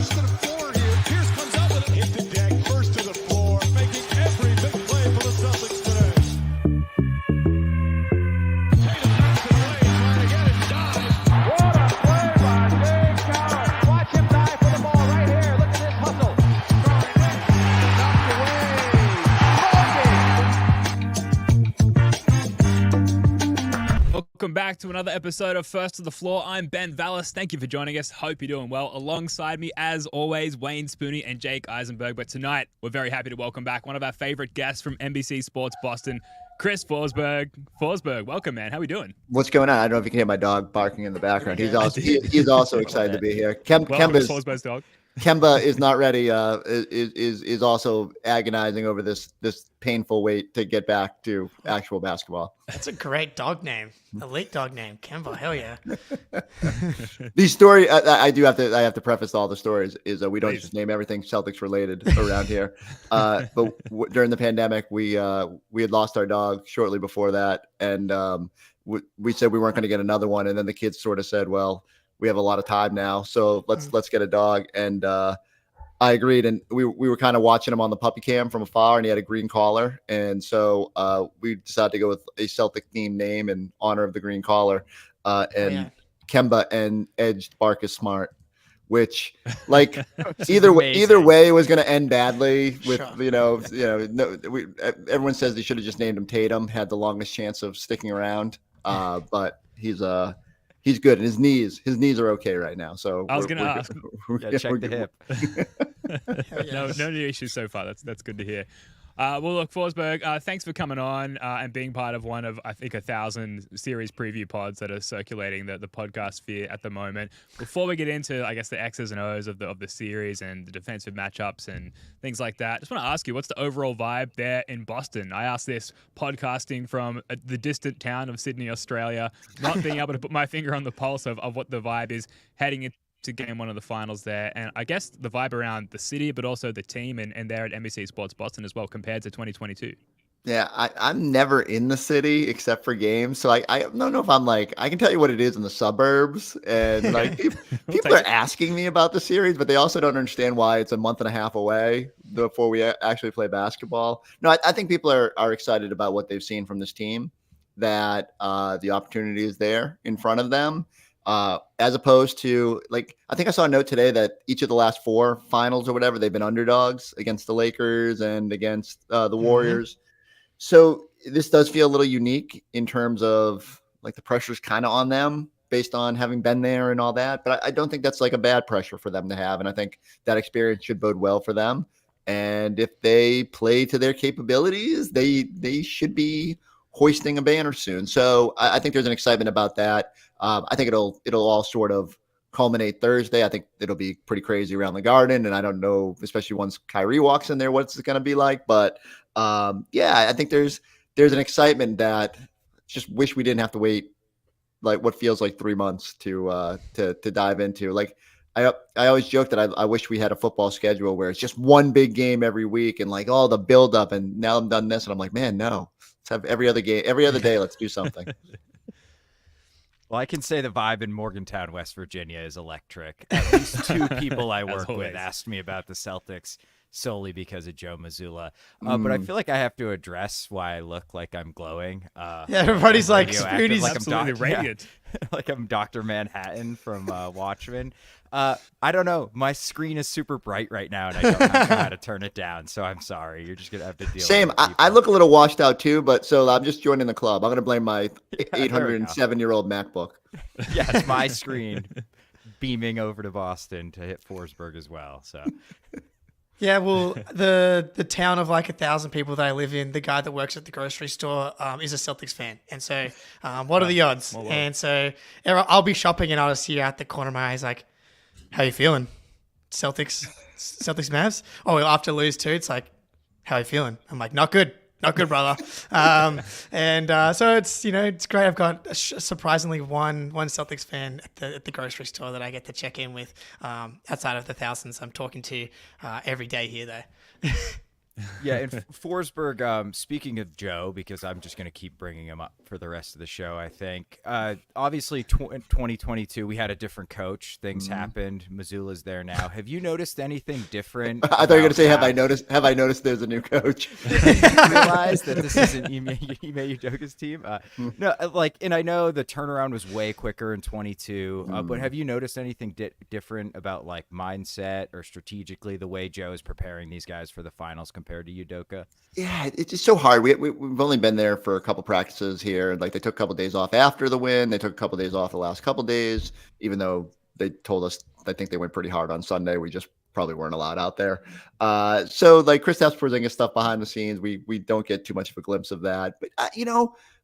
first to the floor here. Pierce comes out with it. Hit the deck, first to the floor, making every big play for the Celtics today. Tatum knocks it away, trying to get it. Dives. What a play by Dave Cowell. Watch him dive for the ball right here. Look at this hustle. Welcome back to another episode of First to the Floor. I'm Ben Vallis. Thank you for joining us. Hope you're doing well. Alongside me, as always, Wayne Spooney and Jake Eisenberg. But tonight, we're very happy to welcome back one of our favorite guests from NBC Sports Boston, Chris Forsberg. Forsberg, welcome, man. How we doing? What's going on? I don't know if you can hear my dog barking in the background. He's also excited to be here. Forsberg's dog. Kemba is not ready. Is also agonizing over this painful wait to get back to actual basketball. That's a great dog name, elite dog name, Kemba. Hell yeah! These story, I have to preface all the stories is we don't just name everything Celtics related around here. But during the pandemic, we had lost our dog shortly before that, and we said we weren't going to get another one, and then the kids sort of said, well, we have a lot of time now, so let's get a dog. And I agreed, and we were kind of watching him on the puppy cam from afar, and he had a green collar, and so we decided to go with a Celtic themed name in honor of the green collar, Kemba and Edged Barkus Smart, which like either way was going to end badly with everyone says they should have just named him Tatum, had the longest chance of sticking around, but he's good, and his knees are okay right now. So I was going to ask. Check the hip. No new issues so far. That's good to hear. Well, look, Forsberg, thanks for coming on and being part of one of, I think, 1,000 series preview pods that are circulating the podcast sphere at the moment. Before we get into, I guess, the X's and O's of the series and the defensive matchups and things like that, just want to ask you, what's the overall vibe there in Boston? I asked this podcasting from the distant town of Sydney, Australia, not being able to put my finger on the pulse of what the vibe is heading into to game one of the finals there, and I guess the vibe around the city, but also the team and there at NBC Sports Boston as well compared to 2022. Yeah, I'm never in the city except for games, so I don't know if I'm like, I can tell you what it is in the suburbs, and like people are asking me about the series, but they also don't understand why it's a month and a half away before we actually play basketball. No, I think people are excited about what they've seen from this team, that the opportunity is there in front of them. As opposed to, like, I think I saw a note today that each of the last 4 finals or whatever, they've been underdogs against the Lakers and against the Warriors. So this does feel a little unique in terms of like the pressure's kind of on them based on having been there and all that. But I don't think that's like a bad pressure for them to have. And I think that experience should bode well for them. And if they play to their capabilities, they should be hoisting a banner soon. So I think there's an excitement about that. I think it'll all sort of culminate Thursday. I think it'll be pretty crazy around the Garden, and I don't know, especially once Kyrie walks in there, what's it going to be like. But I think there's an excitement that just wish we didn't have to wait like what feels like 3 months to dive into. Like I always joke that I wish we had a football schedule where it's just one big game every week and like all the build up, and now I'm done this and I'm like, man, no, let's have every other day. Let's do something. Well, I can say the vibe in Morgantown, West Virginia is electric. At least 2 people I work with asked me about the Celtics solely because of Joe Mazzulla. But I feel like I have to address why I look like I'm glowing. Everybody's like, Spooney's absolutely radiant. Like I'm Dr. Manhattan from Watchmen. I don't know. My screen is super bright right now, and I don't know how to turn it down. So I'm sorry. You're just gonna have to deal. Same. With it. I look a little washed out too, but so I'm just joining the club. I'm gonna blame my 807-year-old MacBook. Yes, my screen beaming over to Boston to hit Forsberg as well. So. Yeah, well, the town of like 1,000 people that I live in, the guy that works at the grocery store is a Celtics fan. And so what are the odds? And so I'll be shopping and I'll just see out the corner of my eyes like, how you feeling? Celtics Mavs? Oh, we'll have to lose too. It's like, how you feeling? I'm like, not good, brother. So it's great. I've got surprisingly one Celtics fan at the grocery store that I get to check in with outside of the thousands I'm talking to every day here, though. Yeah, and Forsberg, speaking of Joe, because I'm just going to keep bringing him up for the rest of the show, I think. Obviously, 2022, we had a different coach. Things happened. Missoula's there now. Have you noticed anything different? I thought you were going to say, have I noticed there's a new coach? Did you realize that this isn't Ime Udoka's team? No, and I know the turnaround was way quicker in 22, but have you noticed anything different about like mindset or strategically the way Joe is preparing these guys for the finals compared to Udoka? Yeah, it's just so hard. We've only been there for a couple practices here. Like they took a couple days off after the win. They took a couple days off the last couple days, even though they told us I think they went pretty hard on Sunday. We just probably weren't allowed out there. So like Kristaps Porzingis stuff behind the scenes, we don't get too much of a glimpse of that. But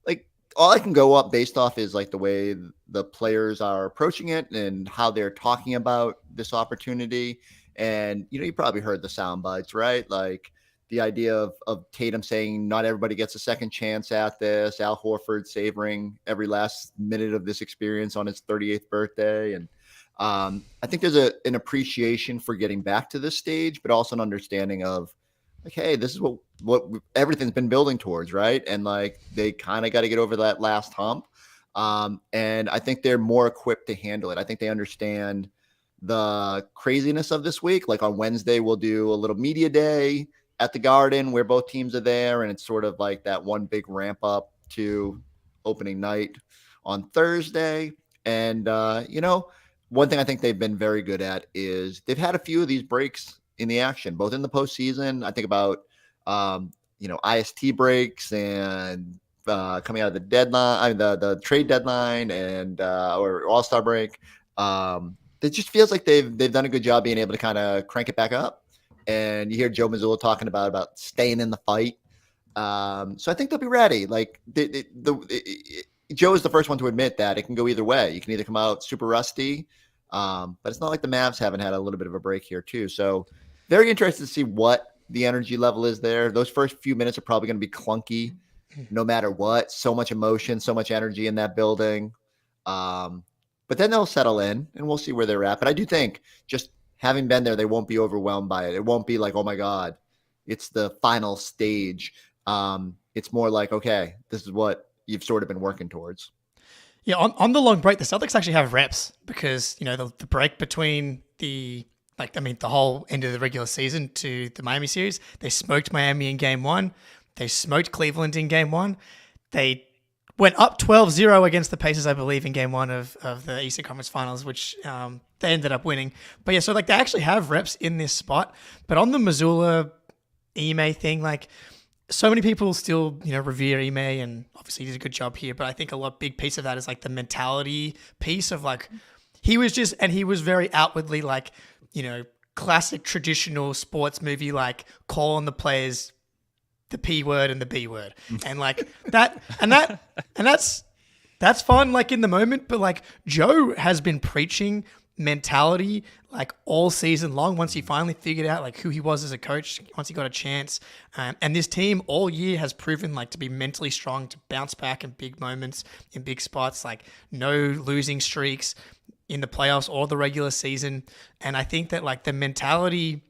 like all I can go up based off is like the way the players are approaching it and how they're talking about this opportunity. And you probably heard the sound bites, right? Like the idea of Tatum saying not everybody gets a second chance at this, Al Horford savoring every last minute of this experience on his 38th birthday. And I think there's an appreciation for getting back to this stage, but also an understanding of like, hey, this is what everything's been building towards, right? And like they kind of got to get over that last hump. And I think they're more equipped to handle it. I think they understand the craziness of this week. Like on Wednesday, we'll do a little media day at the Garden where both teams are there. And it's sort of like that one big ramp up to opening night on Thursday. And, one thing I think they've been very good at is they've had a few of these breaks in the action, both in the postseason. I think about, IST breaks and coming out of the deadline, the trade deadline and or All-Star break. It just feels like they've done a good job being able to kind of crank it back up. And you hear Joe Mazzulla talking about staying in the fight. So I think they'll be ready. Like Joe is the first one to admit that it can go either way. You can either come out super rusty, but it's not like the Mavs haven't had a little bit of a break here too. So very interested to see what the energy level is there. Those first few minutes are probably going to be clunky no matter what. So much emotion, so much energy in that building. But then they'll settle in and we'll see where they're at. But I do think just having been there, they won't be overwhelmed by it. It won't be like, oh my God, it's the final stage. It's more like, okay, this is what you've sort of been working towards. Yeah, on the long break, the Celtics actually have reps because, the break between the whole end of the regular season to the Miami series, they smoked Miami in game one. They smoked Cleveland in game one. They went up 12-0 against the Pacers, I believe, in game one of the Eastern Conference Finals, which they ended up winning. But yeah, so like they actually have reps in this spot. But on the Mazzulla Ime thing, like so many people still, revere Ime and obviously he did a good job here. But I think a big piece of that is like the mentality piece of like, he was very outwardly like, classic traditional sports movie, like calling the players the P word and the B word. And like that's fun, like in the moment, but like Joe has been preaching mentality like all season long once he finally figured out like who he was as a coach, once he got a chance. And this team all year has proven like to be mentally strong, to bounce back in big moments, in big spots, like no losing streaks in the playoffs or the regular season. And I think that like the mentality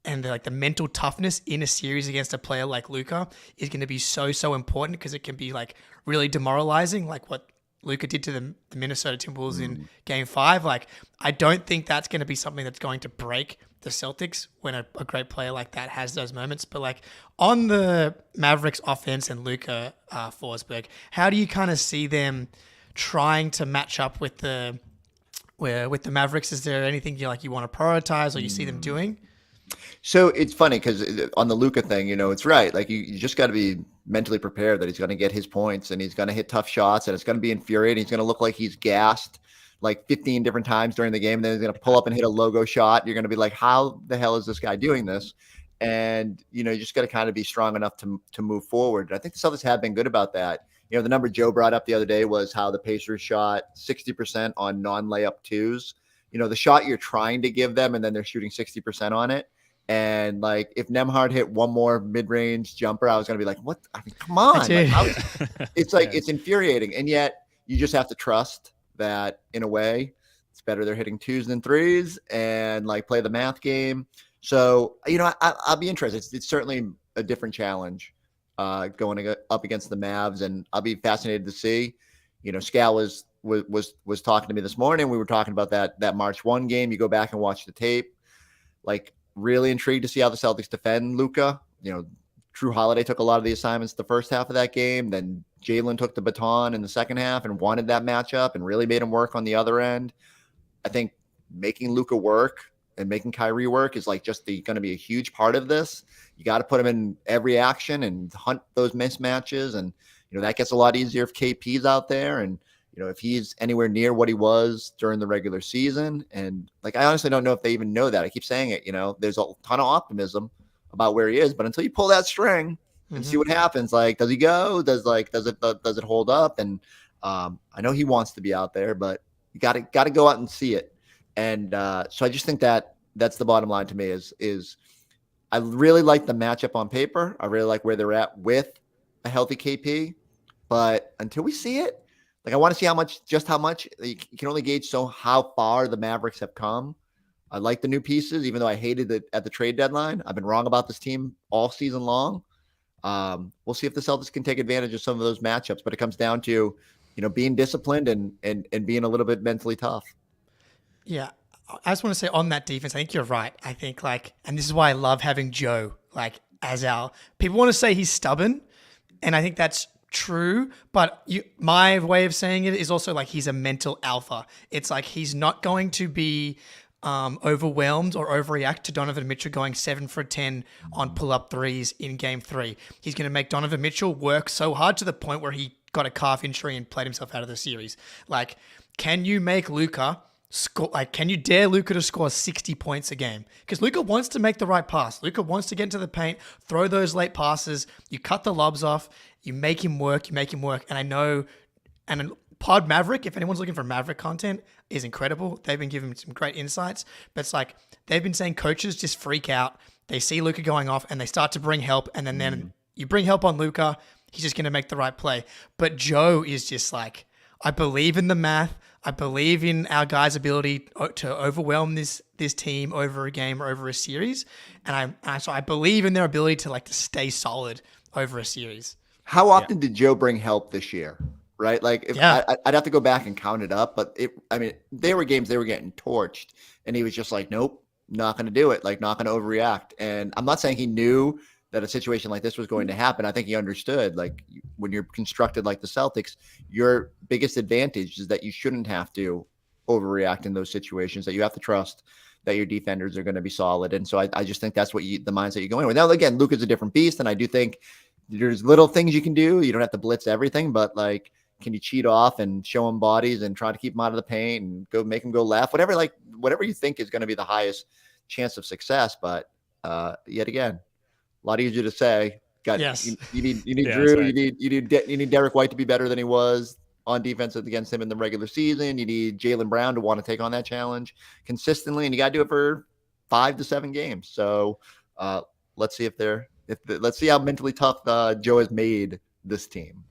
and the mental toughness in a series against a player like Luka is going to be so important because it can be like really demoralizing, like what Luka did to the Minnesota Timberwolves in Game 5. Like, I don't think that's going to be something that's going to break the Celtics when a great player like that has those moments. But like on the Mavericks offense and Luka Forsberg, how do you kind of see them trying to match up with the Mavericks? Is there anything you want to prioritize or you see them doing? So it's funny because on the Luka thing, it's right. Like you just got to be mentally prepared that he's going to get his points and he's going to hit tough shots and it's going to be infuriating. He's going to look like he's gassed like 15 different times during the game. And then he's going to pull up and hit a logo shot. You're going to be like, how the hell is this guy doing this? And, you just got to kind of be strong enough to move forward. I think the Celtics have been good about that. The number Joe brought up the other day was how the Pacers shot 60% on non-layup twos. The shot you're trying to give them and then they're shooting 60% on it. And like, if Nembhard hit one more mid-range jumper, I was going to be like, what? I mean, come on. It's like, it's infuriating. And yet you just have to trust that in a way it's better they're hitting twos than threes and like play the math game. So, I'll be interested. It's certainly a different challenge going up against the Mavs, and I'll be fascinated to see. Scal was talking to me this morning. We were talking about that March 1 game. You go back and watch the tape. Like, really intrigued to see how the Celtics defend Luka. Drew Holiday took a lot of the assignments the first half of that game. Then Jaylen took the baton in the second half and wanted that matchup and really made him work on the other end. I think making Luka work and making Kyrie work is like just going to be a huge part of this. You got to put him in every action and hunt those mismatches. And, that gets a lot easier if KP's out there. And, if he's anywhere near what he was during the regular season. And like, I honestly don't know if they even know that. I keep saying it, there's a ton of optimism about where he is, but until you pull that string and see what happens, like, does he go? Does it hold up? And I know he wants to be out there, but you got to go out and see it. And so I just think that's the bottom line to me is I really like the matchup on paper. I really like where they're at with a healthy KP, but until we see it, like, I want to see how much you can only gauge how far the Mavericks have come. I like the new pieces, even though I hated it at the trade deadline. I've been wrong about this team all season long. We'll see if the Celtics can take advantage of some of those matchups, but it comes down to, being disciplined and being a little bit mentally tough. Yeah. I just want to say on that defense, I think you're right. I think and this is why I love having Joe, as people want to say he's stubborn. And I think that's true, but my way of saying it is also he's a mental alpha. It's he's not going to be overwhelmed or overreact to Donovan Mitchell going 7 for 10 on pull-up threes in Game 3. He's going to make Donovan Mitchell work so hard to the point where he got a calf injury and played himself out of the series. Can you make Luka score? Can you dare Luka to score 60 points a game? Because Luka wants to make the right pass. Luka wants to get into the paint, throw those late passes. You cut the lobs off. You make him work. And I know, and Pod Maverick, if anyone's looking for Maverick content, is incredible. They've been giving some great insights. But it's they've been saying coaches just freak out. They see Luka going off and they start to bring help. And then you bring help on Luka, he's just going to make the right play. But Joe is just I believe in the math. I believe in our guys' ability to overwhelm this team over a game or over a series. And so I believe in their ability to stay solid over a series. How often did Joe bring help this year? Right? I'd have to go back and count it up, but there were games they were getting torched and he was just nope, not going to do it. Not going to overreact. And I'm not saying he knew that a situation like this was going to happen. I think he understood, when you're constructed like the Celtics, your biggest advantage is that you shouldn't have to overreact in those situations, that you have to trust that your defenders are going to be solid. And so I just think that's what the mindset you're going with. Now, again, Luka's a different beast. And I do think there's little things you can do. You don't have to blitz everything, but can you cheat off and show him bodies and try to keep him out of the paint and go make him go left, whatever you think is going to be the highest chance of success. But yet again, a lot easier to say. Yes. You need Drew. Right. You need Derek White to be better than he was on defense against him in the regular season. You need Jaylen Brown to want to take on that challenge consistently, and you got to do it for 5 to 7 games. So let's see let's see how mentally tough Joe has made this team.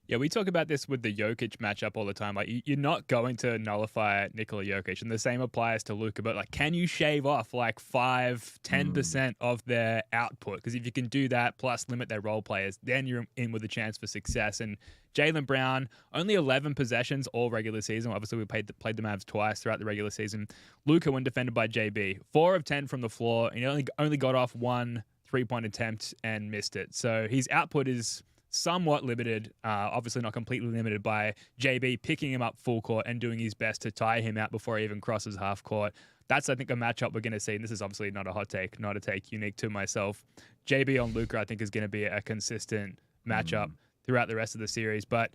Yeah, we talk about this with the Jokic matchup all the time. You're not going to nullify Nikola Jokic, and the same applies to Luka. But can you shave off 5-10% of their output? Because if you can do that, plus limit their role players, then you're in with a chance for success. And Jaylen Brown, only 11 possessions all regular season. Obviously, we played the Mavs twice throughout the regular season. Luka, when defended by JB, 4 of 10 from the floor, and he only got off 1 3-point attempt and missed it. So his output is somewhat limited, obviously not completely limited by JB picking him up full court and doing his best to tire him out before he even crosses half court. That's, I think, a matchup we're going to see. And this is obviously not a hot take, not a take unique to myself. JB on Luka, I think, is going to be a consistent matchup throughout the rest of the series. But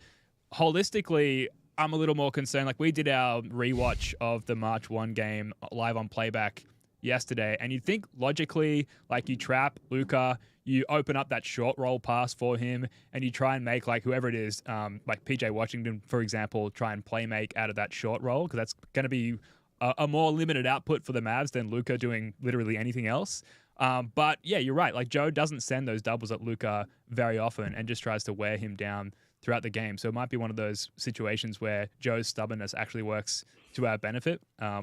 holistically, I'm a little more concerned. We did our rewatch of the March 1 game live on playback yesterday, and you'd think logically, you trap Luka, you open up that short roll pass for him, and you try and make whoever it is, PJ Washington, for example, try and play make out of that short roll, because that's going to be a more limited output for the Mavs than Luka doing literally anything else. But yeah, you're right. Joe doesn't send those doubles at Luka very often and just tries to wear him down throughout the game. So it might be one of those situations where Joe's stubbornness actually works to our benefit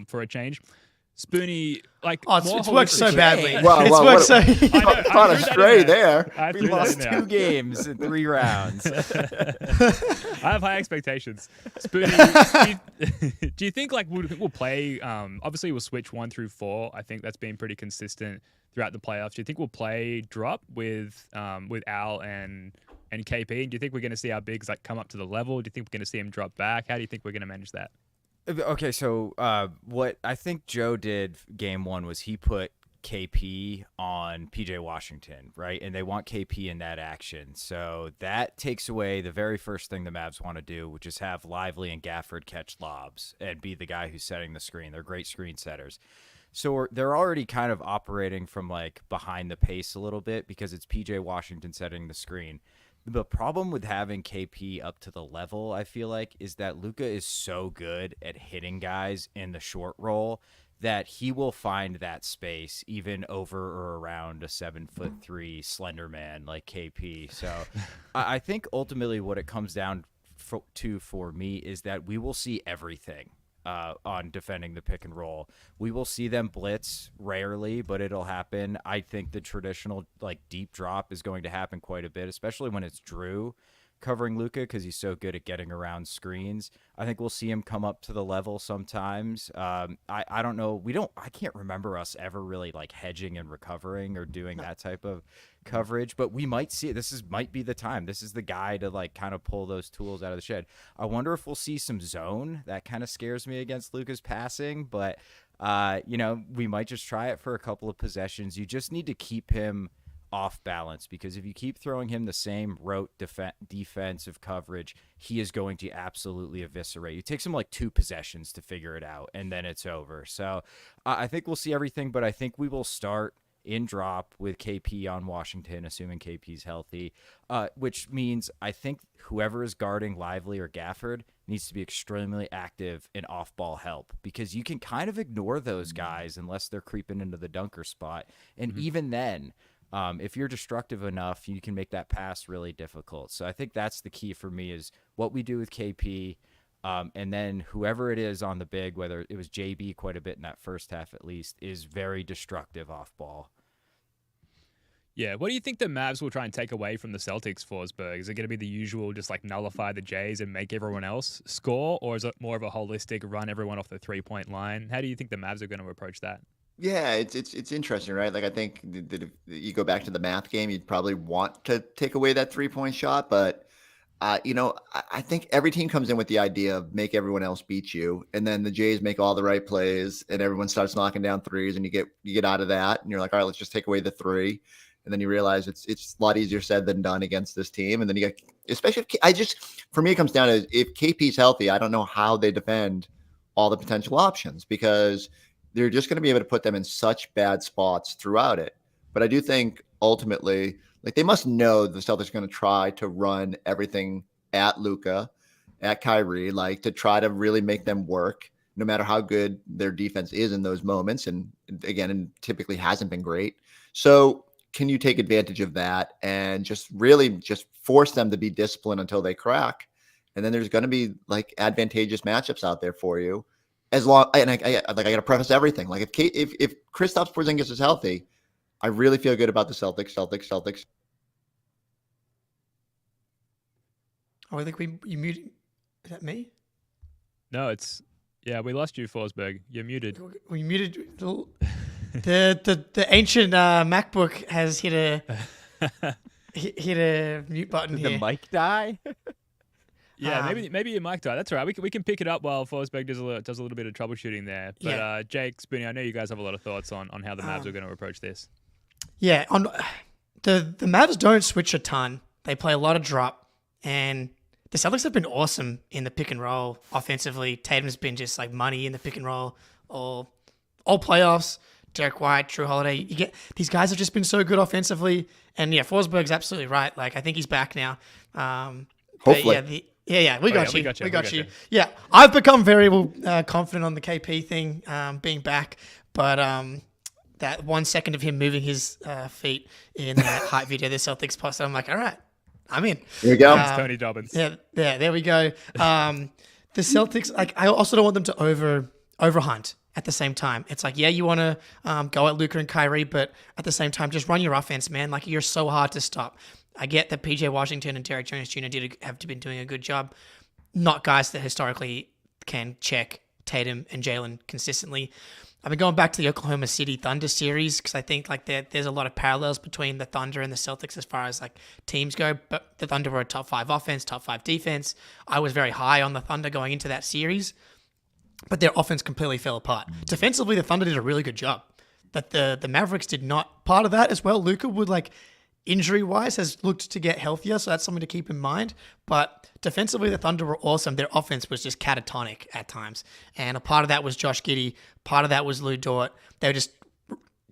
for a change. Spoonie, like, It's worked so badly. Wow, It's wow, worked so. Not a stray there. We lost 2 games in 3 rounds. I have high expectations. Spoonie, do you think like we'll play? Obviously, we'll switch 1 through 4. I think that's been pretty consistent throughout the playoffs. Do you think we'll play drop with Al and KP? Do you think we're going to see our bigs like come up to the level? Do you think we're going to see him drop back? How do you think we're going to manage that? Okay, so what I think Joe did game 1 was he put KP on PJ Washington, right? And they want KP in that action. So that takes away the very first thing the Mavs want to do, which is have Lively and Gafford catch lobs and be the guy who's setting the screen. They're great screen setters. So they're already kind of operating from like behind the pace a little bit because it's PJ Washington setting the screen. The problem with having KP up to the level, I feel like, is that Luka is so good at hitting guys in the short roll that he will find that space even over or around a 7'3" slender man like KP. So I think ultimately what it comes down to for me is that we will see everything. On defending the pick and roll. We will see them blitz rarely, but it'll happen. I think the traditional like deep drop is going to happen quite a bit, especially when it's Drew covering Luka because he's so good at getting around screens. I think we'll see him come up to the level sometimes. I don't know. I can't remember us ever really like hedging and recovering or doing that type of coverage, but we might see it. Might be the time. This is the guy to like kind of pull those tools out of the shed. I wonder if we'll see some zone. That kind of scares me against Luka's passing, but we might just try it for a couple of possessions. You just need to keep him off balance because if you keep throwing him the same rote defensive coverage, he is going to absolutely eviscerate. It takes him like 2 possessions to figure it out, and then it's over. So I think we'll see everything, but I think we will start in drop with KP on Washington, assuming KP's healthy, which means I think whoever is guarding Lively or Gafford needs to be extremely active in off-ball help because you can kind of ignore those guys unless they're creeping into the dunker spot. And even then, if you're destructive enough, you can make that pass really difficult. So I think that's the key for me is what we do with KP, and then whoever it is on the big, whether it was JB quite a bit in that first half at least, is very destructive off ball. Yeah, what do you think the Mavs will try and take away from the Celtics, Forsberg? Is it going to be the usual, just like nullify the Jays and make everyone else score, or is it more of a holistic run everyone off the 3-point line? How do you think the Mavs are going to approach that? Yeah, it's interesting, right? Like I think that if you go back to the math game, you'd probably want to take away that 3-point shot, but I think every team comes in with the idea of make everyone else beat you, and then the Jays make all the right plays, and everyone starts knocking down threes, and you get out of that, and you're like, all right, let's just take away the 3, and then you realize it's a lot easier said than done against this team, and then you get, especially for me, it comes down to if KP's healthy, I don't know how they defend all the potential options because they're just going to be able to put them in such bad spots throughout it. But I do think ultimately, like they must know the Celtics are going to try to run everything at Luka, at Kyrie, like to try to really make them work, no matter how good their defense is in those moments. And again, typically hasn't been great. So can you take advantage of that and just really just force them to be disciplined until they crack? And then there's going to be like advantageous matchups out there for you. As long, and I got to preface everything. Like if Kristaps Porzingis is healthy, I really feel good about the Celtics. Oh, I think you muted. Is that me? No, we lost you, Forsberg. You're muted. We muted. The ancient MacBook has hit a mute button here. Did the mic die? Yeah, maybe your mic died. That's all right. We can pick it up while Forsberg does a little bit of troubleshooting there. But Jake, Spoonie, I know you guys have a lot of thoughts on how the Mavs are going to approach this. Yeah, on the Mavs don't switch a ton. They play a lot of drop, and the Celtics have been awesome in the pick and roll offensively. Tatum's been just like money in the pick and roll all playoffs. Derek White, Drew Holiday. These guys have just been so good offensively, and yeah, Forsberg's absolutely right. Like I think he's back now. Hopefully. We got you. Yeah, I've become very confident on the KP thing being back, but that 1 second of him moving his feet in that hype video the Celtics posted, I'm like, all right, I'm in. Here we go. Tony Dobbins. Yeah, there we go. The Celtics, like, I also don't want them to overhunt at the same time. It's like, yeah, you want to go at Luka and Kyrie, but at the same time, just run your offense, man. Like, you're so hard to stop. I get that PJ Washington and Derek Jones Jr. have been doing a good job. Not guys that historically can check Tatum and Jalen consistently. I've been going back to the Oklahoma City Thunder series because I think like there's a lot of parallels between the Thunder and the Celtics as far as like teams go. But the Thunder were a top 5 offense, top 5 defense. I was very high on the Thunder going into that series, but their offense completely fell apart. Defensively, the Thunder did a really good job. But the Mavericks did not. Part of that as well, Luka would like injury-wise has looked to get healthier, so that's something to keep in mind. But defensively, the Thunder were awesome. Their offense was just catatonic at times. And a part of that was Josh Giddey. Part of that was Lou Dort. They just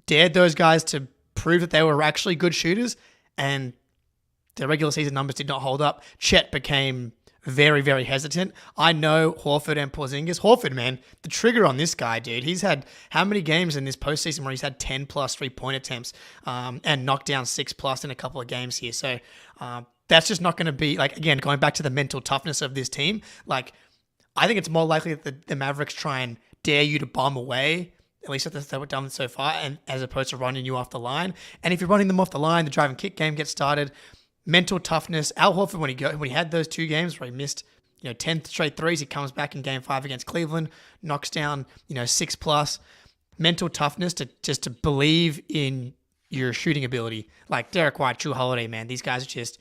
dared those guys to prove that they were actually good shooters, and their regular season numbers did not hold up. Chet became very, very hesitant. I know Horford and Porzingis. Horford, man, the trigger on this guy, dude. He's had how many games in this postseason where he's had 10 plus 3-point attempts and knocked down 6 plus in a couple of games here. So that's just not going to be, like, again, going back to the mental toughness of this team. Like, I think it's more likely that the Mavericks try and dare you to bomb away, at least that's what they've done so far, and as opposed to running you off the line. And if you're running them off the line, the drive and kick game gets started. Mental toughness. Al Horford, when he had those 2 games where he missed 10 straight threes, he comes back in game 5 against Cleveland, knocks down 6 plus. Mental toughness to believe in your shooting ability. Like Derek White, Drew Holiday, man, these guys are just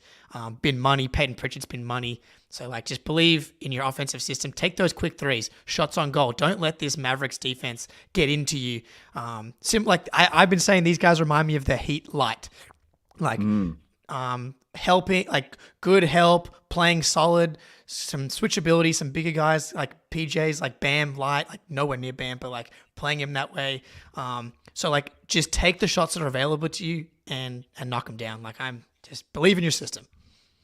been money. Peyton Pritchard's been money. So like, just believe in your offensive system. Take those quick threes, shots on goal. Don't let this Mavericks defense get into you. I've been saying these guys remind me of the Heat light. Like. Helping, like good help, playing solid, some switchability, some bigger guys like PJ's, like Bam light, like nowhere near Bam, but like playing him that way. So like, just take the shots that are available to you and knock them down. Like, I'm just believe in your system.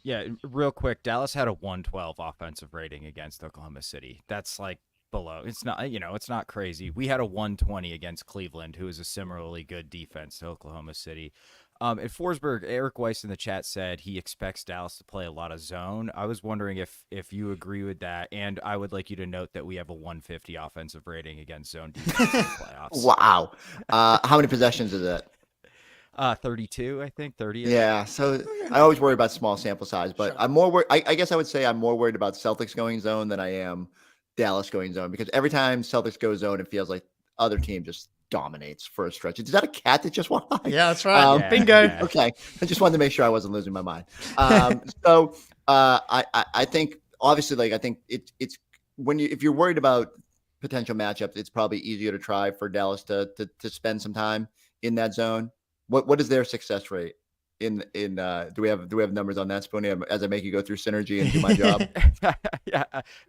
Yeah, real quick, Dallas had a 112 offensive rating against Oklahoma City. That's like below. It's not, it's not crazy. We had a 120 against Cleveland, who is a similarly good defense to Oklahoma City. At Forsberg, Eric Weiss in the chat said he expects Dallas to play a lot of zone. I was wondering if you agree with that, and I would like you to note that we have a 150 offensive rating against zone defense in the playoffs. Wow. How many possessions is that? 32, I think, 30. Yeah, so I always worry about small sample size, but I'm more worried. I guess I would say I'm more worried about Celtics going zone than I am Dallas going zone, because every time Celtics go zone, it feels like other team just dominates for a stretch. Is that a cat that just walked by? Yeah, that's right. Bingo. Yeah. Okay. I just wanted to make sure I wasn't losing my mind. I think obviously, like, I think it's if you're worried about potential matchups, it's probably easier to try for Dallas to spend some time in that zone. What is their success rate in do we have numbers on that, Spoonie, as I make you go through synergy and do my job? Yeah,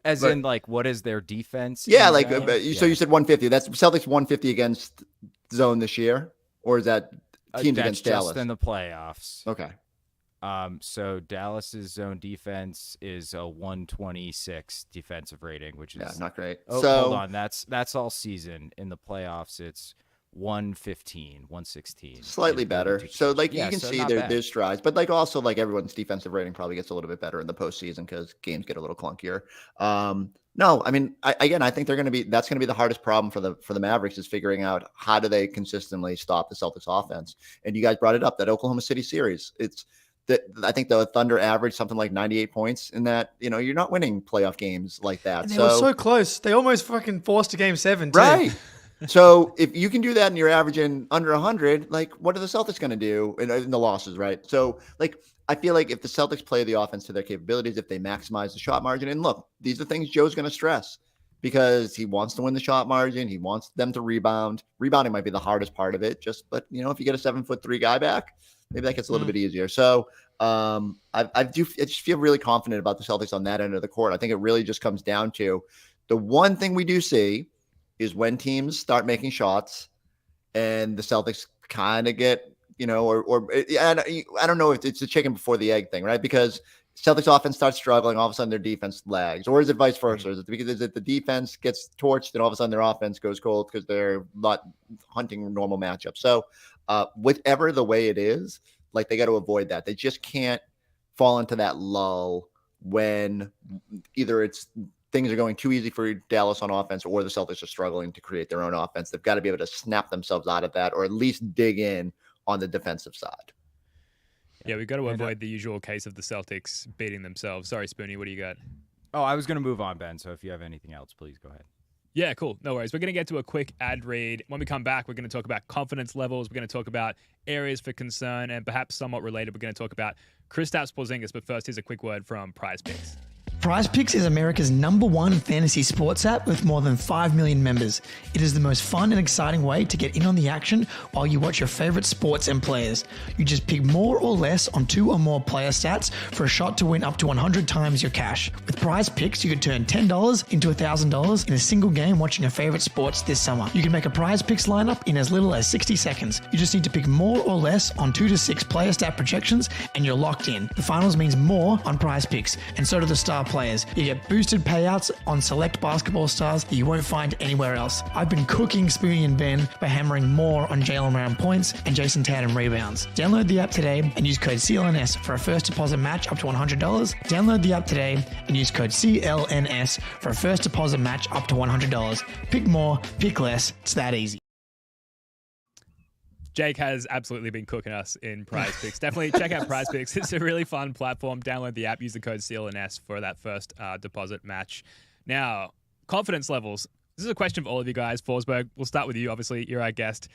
in like, what is their defense? Yeah, like so you said 150. That's Celtics 150 against zone this year, or is that teams against Dallas? Just in the playoffs. Okay. So Dallas's zone defense is a 126 defensive rating, which is not great. Oh, so hold on, that's all season. In the playoffs, it's 115, 116. Slightly better. So like, you can see there's strides, but like also like everyone's defensive rating probably gets a little bit better in the postseason because games get a little clunkier. No, I mean, I think that's going to be the hardest problem for the Mavericks, is figuring out how do they consistently stop the Celtics offense. And you guys brought it up, that Oklahoma City series. I think the Thunder averaged something like 98 points in that. You're not winning playoff games like that. And they were so close. They almost fucking forced a game 7 too. Right. So if you can do that and you're averaging under 100, like, what are the Celtics going to do in the losses, right? So like, I feel like if the Celtics play the offense to their capabilities, if they maximize the shot margin, and look, these are things Joe's going to stress because he wants to win the shot margin. He wants them to rebound. Rebounding might be the hardest part of it. But if you get a 7'3" guy back, maybe that gets a little bit easier. So I just feel really confident about the Celtics on that end of the court. I think it really just comes down to the one thing we do see is when teams start making shots and the Celtics kind of get, I don't know if it's the chicken before the egg thing, right? Because Celtics offense starts struggling, all of a sudden their defense lags. Or is it vice versa? Is it the defense gets torched and all of a sudden their offense goes cold because they're not hunting normal matchups? So whatever the way it is, like, they got to avoid that. They just can't fall into that lull when either it's things are going too easy for Dallas on offense, or the Celtics are struggling to create their own offense. They've got to be able to snap themselves out of that, or at least dig in on the defensive side. Yeah, we've got to avoid the usual case of the Celtics beating themselves. Sorry, Spoonie, what do you got? Oh, I was going to move on, Ben. So if you have anything else, please go ahead. Yeah, cool. No worries. We're going to get to a quick ad read. When we come back, we're going to talk about confidence levels. We're going to talk about areas for concern, and perhaps somewhat related, we're going to talk about Kristaps Porzingis. But first, here's a quick word from Prize Picks. Prize Picks is America's #1 fantasy sports app with more than 5 million members. It is the most fun and exciting way to get in on the action while you watch your favorite sports and players. You just pick more or less on 2 or more player stats for a shot to win up to 100 times your cash. With Prize Picks, you could turn $10 into $1,000 in a single game watching your favorite sports this summer. You can make a Prize Picks lineup in as little as 60 seconds. You just need to pick more or less on 2 to 6 player stat projections and you're locked in. The finals means more on Prize Picks, and so do the star players. You get boosted payouts on select basketball stars that you won't find anywhere else. I've been cooking Spoonie and Ben by hammering more on Jaylen Brown points and Jayson Tatum rebounds. Download the app today and use code CLNS for a first deposit match up to $100. Download the app today and use code CLNS for a first deposit match up to $100. Pick more, pick less. It's that easy. Jake has absolutely been cooking us in Prize Picks. Definitely check out Prize Picks. It's a really fun platform. Download the app, use the code CLNS for that first deposit match. Now, confidence levels. This is a question for all of you guys. Forsberg, we'll start with you. Obviously, you're our guest.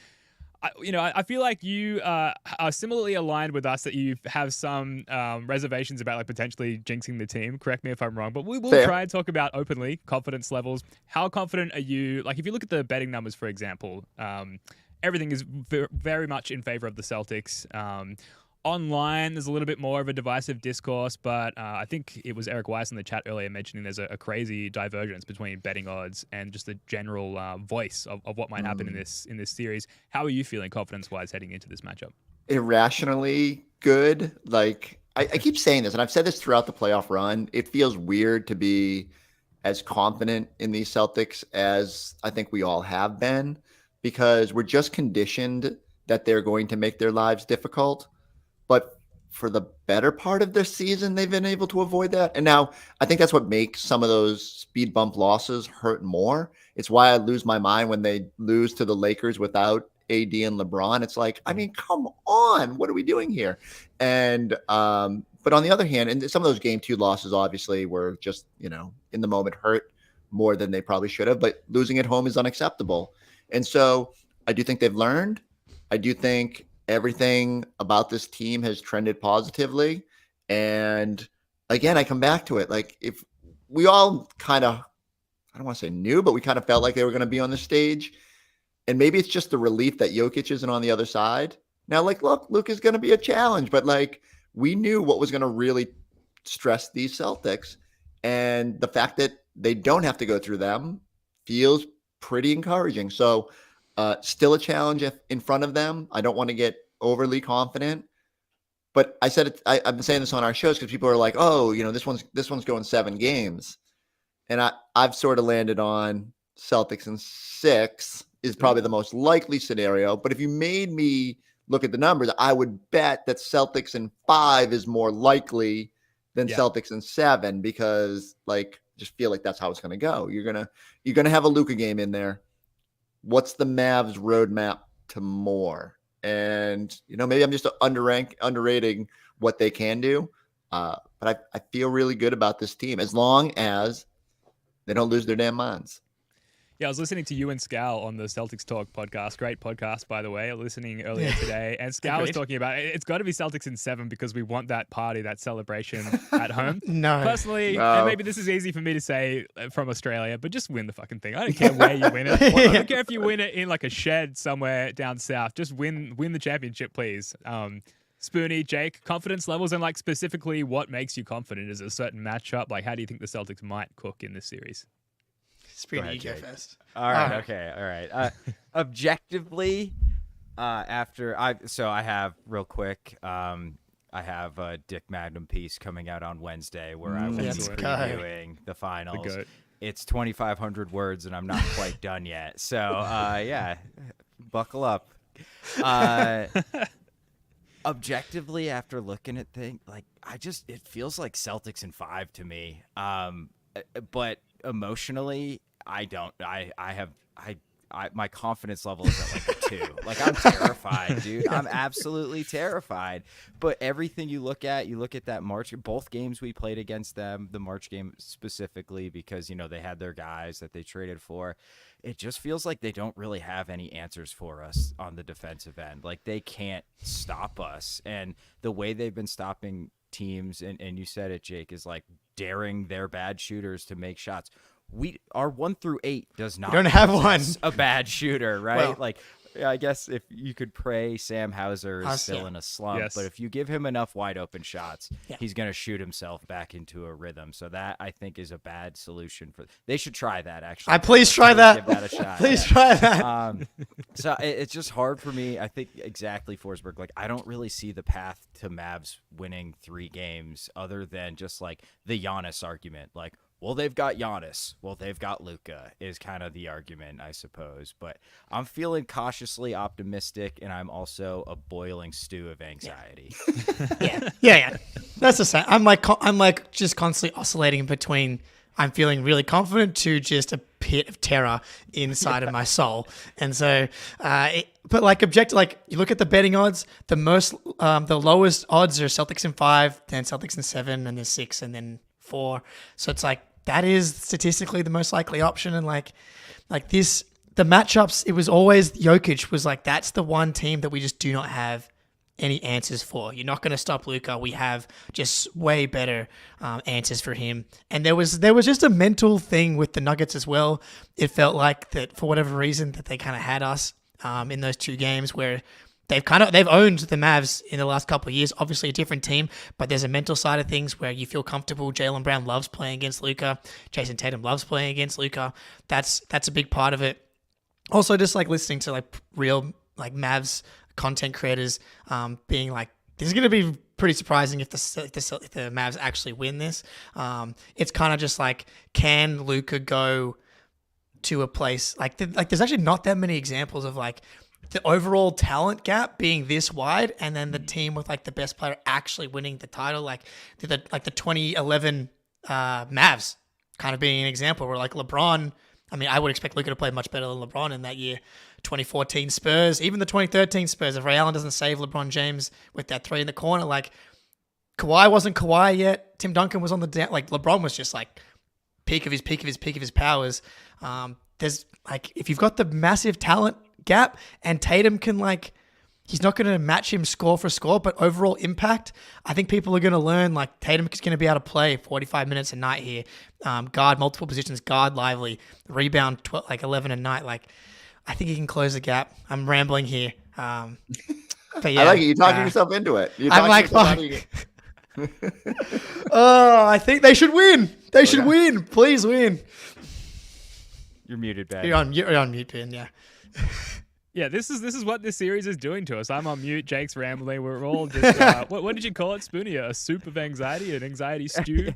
I feel like you are similarly aligned with us, that you have some reservations about like potentially jinxing the team. Correct me if I'm wrong, but we will try and talk about openly confidence levels. How confident are you? Like if you look at the betting numbers, for example, everything is very much in favor of the Celtics. Online, there's a little bit more of a divisive discourse, but I think it was Eric Weiss in the chat earlier mentioning there's a crazy divergence between betting odds and just the general voice of what might happen in this series. How are you feeling confidence-wise heading into this matchup? Irrationally good. Like I keep saying this, and I've said this throughout the playoff run. It feels weird to be as confident in these Celtics as I think we all have been, because we're just conditioned that they're going to make their lives difficult. But for the better part of this season, they've been able to avoid that. And now I think that's what makes some of those speed bump losses hurt more. It's why I lose my mind when they lose to the Lakers without AD and LeBron. It's like, I mean, come on, what are we doing here? And but on the other hand, and some of those game 2 losses obviously were just, in the moment hurt more than they probably should have. But losing at home is unacceptable. And so I do think they've learned. I do think everything about this team has trended positively. And again, I come back to it. Like if we all kind of, I don't want to say knew, but we kind of felt like they were going to be on the stage. And maybe it's just the relief that Jokic isn't on the other side. Now, like, look, Luka's going to be a challenge, but like we knew what was going to really stress these Celtics. And the fact that they don't have to go through them feels pretty encouraging. So still a challenge in front of them. I don't want to get overly confident, but I said it. I've been saying this on our shows because people are like, "Oh, this one's going 7 games," and I've sort of landed on Celtics in 6 is probably the most likely scenario. But if you made me look at the numbers, I would bet that Celtics in 5 is more likely than Celtics in 7 because just feel like that's how it's going to go. You're gonna have a Luka game in there. What's the Mavs roadmap to more? And maybe I'm just underrating what they can do. But I feel really good about this team as long as they don't lose their damn minds. Yeah, I was listening to you and Scal on the Celtics Talk podcast. Great podcast, by the way. Listening earlier today. And Scal was talking about it's got to be Celtics in 7 because we want that party, that celebration at home. No. Personally, and maybe this is easy for me to say from Australia, but just win the fucking thing. I don't care where you win it. I don't care if you win it in like a shed somewhere down south. Just win the championship, please. Spoonie, Jake, confidence levels and like specifically what makes you confident? Is it a certain matchup? Like how do you think the Celtics might cook in this series? Spoonie, you go first. All right. Okay. All right. Objectively, I have real quick. I have a Dick Magnum piece coming out on Wednesday where I will be previewing the finals. It's 2,500 words and I'm not quite done yet. So yeah, buckle up. Objectively, after looking at things, it feels like Celtics in 5 to me. But emotionally, my confidence level is at like a 2. Like, I'm terrified, dude. I'm absolutely terrified. But everything you look at that March, both games we played against them, the March game specifically, because, they had their guys that they traded for. It just feels like they don't really have any answers for us on the defensive end. Like, they can't stop us. And the way they've been stopping teams, and you said it, Jake, is like daring their bad shooters to make shots. Our 1 through 8 does not. We don't have one. A bad shooter, right? Well, I guess if you could pray Sam Hauser is still in a slump, but if you give him enough wide open shots, he's going to shoot himself back into a rhythm. So that, I think, is a bad solution for. They should try that, actually. Please try that. Give that a shot. Please try that. So it's just hard for me. I think exactly Forsberg. Like, I don't really see the path to Mavs winning 3 games other than just like the Giannis argument. Like, well, they've got Giannis. Well, they've got Luka is kind of the argument, I suppose. But I'm feeling cautiously optimistic, and I'm also a boiling stew of anxiety. Yeah. That's the same. I'm like just constantly oscillating between I'm feeling really confident to just a pit of terror inside of my soul. And so, but like objective, like you look at the betting odds, the lowest odds are Celtics in 5, then Celtics in 7, and then 6, and then 4. So it's like, that is statistically the most likely option. And like this, the matchups, it was always Jokic was like, that's the one team that we just do not have any answers for. You're not going to stop Luka. We have just way better answers for him. And there was just a mental thing with the Nuggets as well. It felt like that for whatever reason that they kind of had us in those 2 games where they've owned the Mavs in the last couple of years. Obviously a different team, but there's a mental side of things where you feel comfortable. Jaylen Brown loves playing against Luka. Jayson Tatum loves playing against Luka. That's a big part of it. Also, just like listening to like real like Mavs content creators being like, this is going to be pretty surprising if the Mavs actually win this. It's kind of just like, can Luka go to a place like there's actually not that many examples of like the overall talent gap being this wide, and then the team with like the best player actually winning the title, like the 2011 Mavs kind of being an example where like LeBron, I mean, I would expect Luka to play much better than LeBron in that year. 2014 Spurs, even the 2013 Spurs, if Ray Allen doesn't save LeBron James with that 3 in the corner, like Kawhi wasn't Kawhi yet. Tim Duncan was on the down, like LeBron was just like peak of his powers. There's like, if you've got the massive talent gap and Tatum can like, he's not going to match him score for score, but overall impact, I think people are going to learn like Tatum is going to be able to play 45 minutes a night here, guard multiple positions, guard lively, rebound 11 a night. Like, I think he can close the gap. I'm rambling here. But yeah, I like it. You're talking yourself into it. I'm like, fuck. Oh, I think they should win. They should win. Please win. You're muted, Ben. You're on mute, Ben. Yeah. Yeah, this is what this series is doing to us. I'm on mute. Jake's rambling. We're all just what did you call it, Spoonie? A soup of anxiety, an anxiety stew.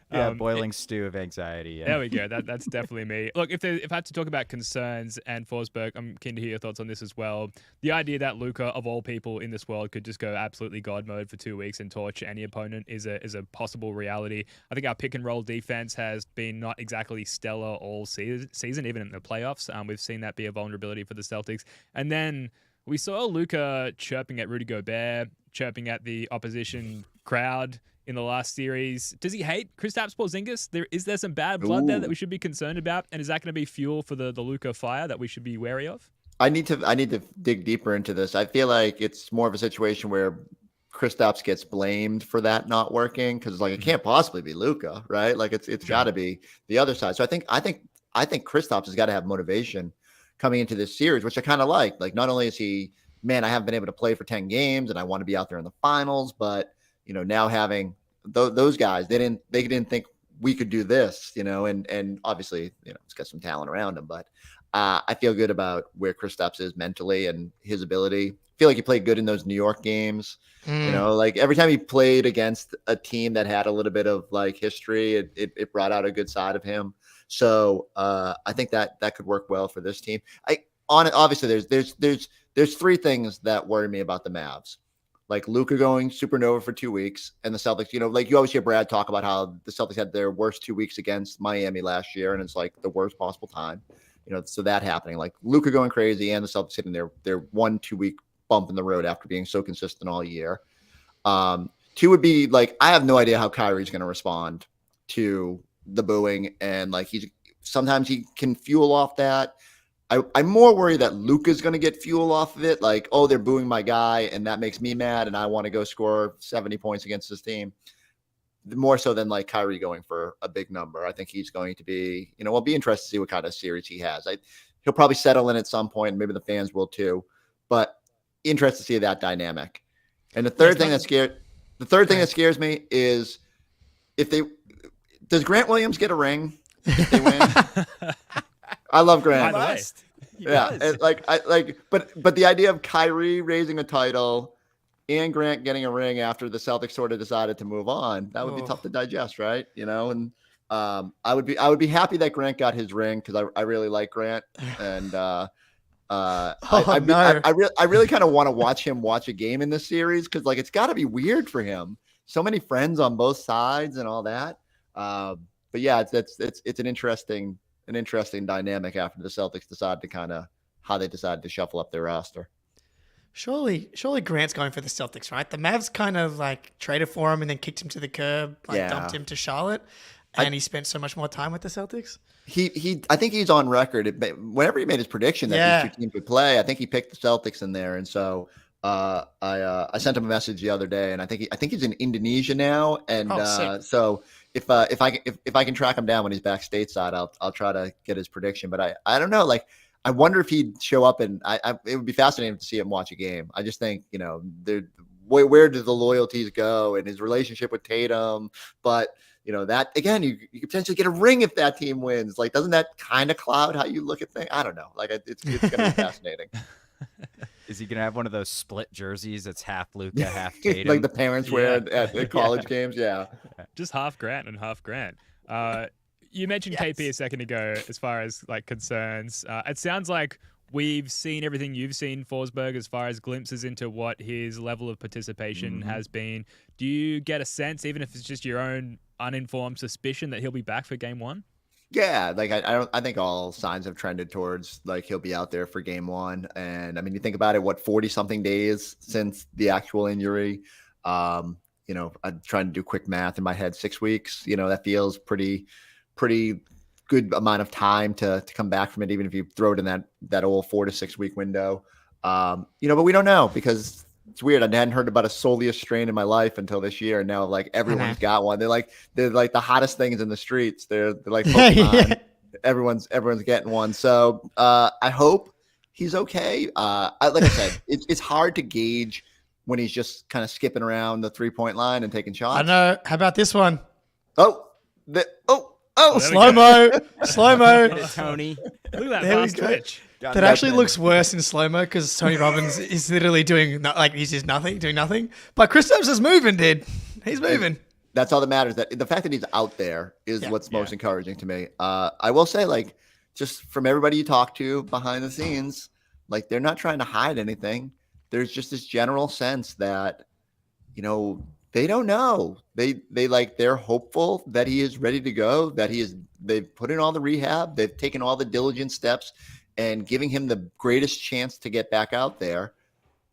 Boiling stew of anxiety. Yeah. There we go. That's definitely me. Look, if I had to talk about concerns and Forsberg, I'm keen to hear your thoughts on this as well. The idea that Luka, of all people in this world, could just go absolutely God mode for 2 weeks and torch any opponent is a possible reality. I think our pick and roll defense has been not exactly stellar all season, even in the playoffs. We've seen that be a vulnerability for the Celtics. And then we saw Luka chirping at Rudy Gobert, chirping at the opposition crowd in the last series. Does he hate Kristaps Porzingis? Is there some bad blood there that we should be concerned about? And is that going to be fuel for the Luka fire that we should be wary of? I need to dig deeper into this. I feel like it's more of a situation where Kristaps gets blamed for that not working because like it can't possibly be Luka, right? Like it's got to be the other side. So I think Kristaps has got to have motivation coming into this series, which I kind of like. Like, not only is he, man, I haven't been able to play for 10 games and I want to be out there in the finals, but, you know, now having those guys, they didn't think we could do this, you know, and obviously, you know, he's got some talent around him, but I feel good about where Kristaps is mentally and his ability. I feel like he played good in those New York games. You know, like every time he played against a team that had a little bit of like history, it brought out a good side of him. So I think that could work well for this team. Obviously there's 3 things that worry me about the Mavs. like Luka going supernova for 2 weeks, and the Celtics, like you always hear Brad talk about how the Celtics had their worst 2 weeks against Miami last year, and it's like the worst possible time, so that happening, like Luka going crazy and the Celtics hitting their 1-2 week bump in the road after being so consistent all year. Two would be like, I have no idea how Kyrie's going to respond to the booing, and like sometimes he can fuel off that. I'm more worried that Luka's going to get fuel off of it. Like, oh, they're booing my guy, and that makes me mad, and I want to go score 70 points against this team. More so than like Kyrie going for a big number. I think he's going to be, we'll be interested to see what kind of series he has. He'll probably settle in at some point. Maybe the fans will too, but interested to see that dynamic. And the third thing that scares me is does Grant Williams get a ring if they win? I love Grant. Yeah, but the idea of Kyrie raising a title and Grant getting a ring after the Celtics sort of decided to move on, that would be tough to digest, right? And I would be happy that Grant got his ring because I really like Grant, and I really kind of want to watch him watch a game in this series because like it's got to be weird for him. So many friends on both sides and all that. But yeah, it's an interesting dynamic after the Celtics decide to kind of how they decided to shuffle up their roster. Surely Grant's going for the Celtics, right? The Mavs kind of like traded for him and then kicked him to the curb, dumped him to Charlotte, and he spent so much more time with the Celtics. I think he's on record. Whenever he made his prediction that these two teams would play, I think he picked the Celtics in there, and so I sent him a message the other day, and I think he's in Indonesia now, and so. If I can track him down when he's back stateside, I'll try to get his prediction. But I don't know. Like, I wonder if he'd show up, and it would be fascinating to see him watch a game. I just think where do the loyalties go and his relationship with Tatum? But that again, you could potentially get a ring if that team wins. Like, doesn't that kind of cloud how you look at things? I don't know. Like, it's going to be fascinating. Is he going to have one of those split jerseys that's half Luka, half Tatum? Like the parents wear at college games? Yeah. Just half Grant and half Grant. You mentioned KP a second ago as far as like concerns. It sounds like we've seen everything you've seen, Forsberg, as far as glimpses into what his level of participation has been. Do you get a sense, even if it's just your own uninformed suspicion, that he'll be back for game one? Yeah, like I think all signs have trended towards like he'll be out there for game one. And I mean, you think about it, 40-something days since the actual injury. I'm trying to do quick math in my head, 6 weeks. That feels pretty good amount of time to come back from it, even if you throw it in that old 4 to 6 week window. But we don't know because it's weird. I hadn't heard about a soleus strain in my life until this year, and now like everyone's got one. They're like the hottest things in the streets. They're like Pokemon. Everyone's getting one. So I hope he's okay. Like I said, it's hard to gauge when he's just kind of skipping around the 3-point line and taking shots. I know. How about this one? Slow-mo. Tony. Look at that fast twitch. That actually looks worse in slow-mo because Tony Robbins is literally doing he's just doing nothing. But Kristaps is moving, dude. He's moving. That's all that matters. That the fact that he's out there is what's most encouraging to me. I will say, like, just from everybody you talk to behind the scenes, like they're not trying to hide anything. There's just this general sense that, they don't know. They're hopeful that he is ready to go, that they've put in all the rehab, they've taken all the diligent steps and giving him the greatest chance to get back out there.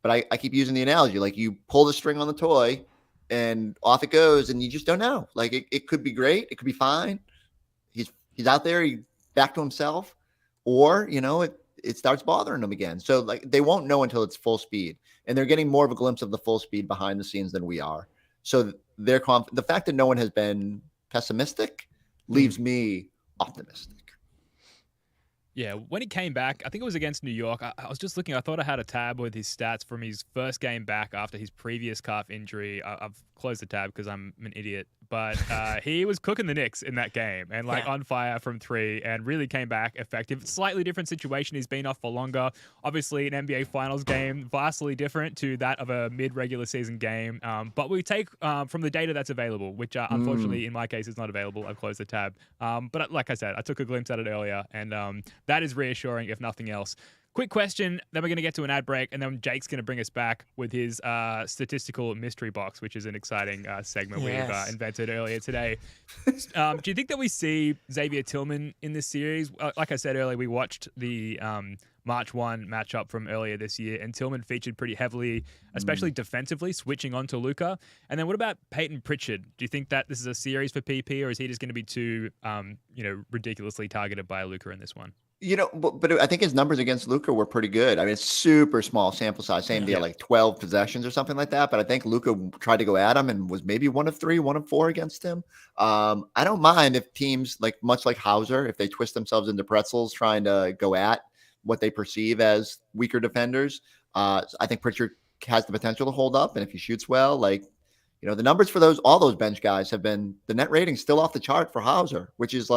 But I keep using the analogy, like you pull the string on the toy and off it goes, and you just don't know. Like it could be great. It could be fine. He's out there, he's back to himself, or, it starts bothering them again. So like they won't know until it's full speed, and they're getting more of a glimpse of the full speed behind the scenes than we are. So they're the fact that no one has been pessimistic leaves me optimistic. Yeah, when he came back, I think it was against New York. I was just looking. I thought I had a tab with his stats from his first game back after his previous calf injury. I've closed the tab because I'm an idiot. But he was cooking the Knicks in that game and on fire from three and really came back effective. Slightly different situation. He's been off for longer. Obviously, an NBA Finals game, vastly different to that of a mid-regular season game. But we take from the data that's available, which unfortunately in my case is not available. I've closed the tab. But like I said, I took a glimpse at it earlier, and that is reassuring, if nothing else. Quick question, then we're going to get to an ad break, and then Jake's going to bring us back with his statistical mystery box, which is an exciting segment we've invented earlier today. Do you think that we see Xavier Tillman in this series? Like I said earlier, we watched the March 1 matchup from earlier this year, and Tillman featured pretty heavily, especially defensively, switching on to Luka. And then what about Peyton Pritchard? Do you think that this is a series for PP, or is he just going to be too, ridiculously targeted by Luka in this one? But I think his numbers against Luka were pretty good. I mean, it's super small sample size, same deal, like 12 possessions or something like that. But I think Luka tried to go at him and was maybe 1 of 3, 1 of 4 against him. I don't mind if teams, much like Hauser, if they twist themselves into pretzels trying to go at what they perceive as weaker defenders. I think Pritchard has the potential to hold up. And if he shoots well, the numbers for all those bench guys have been, the net rating still off the chart for Hauser, which is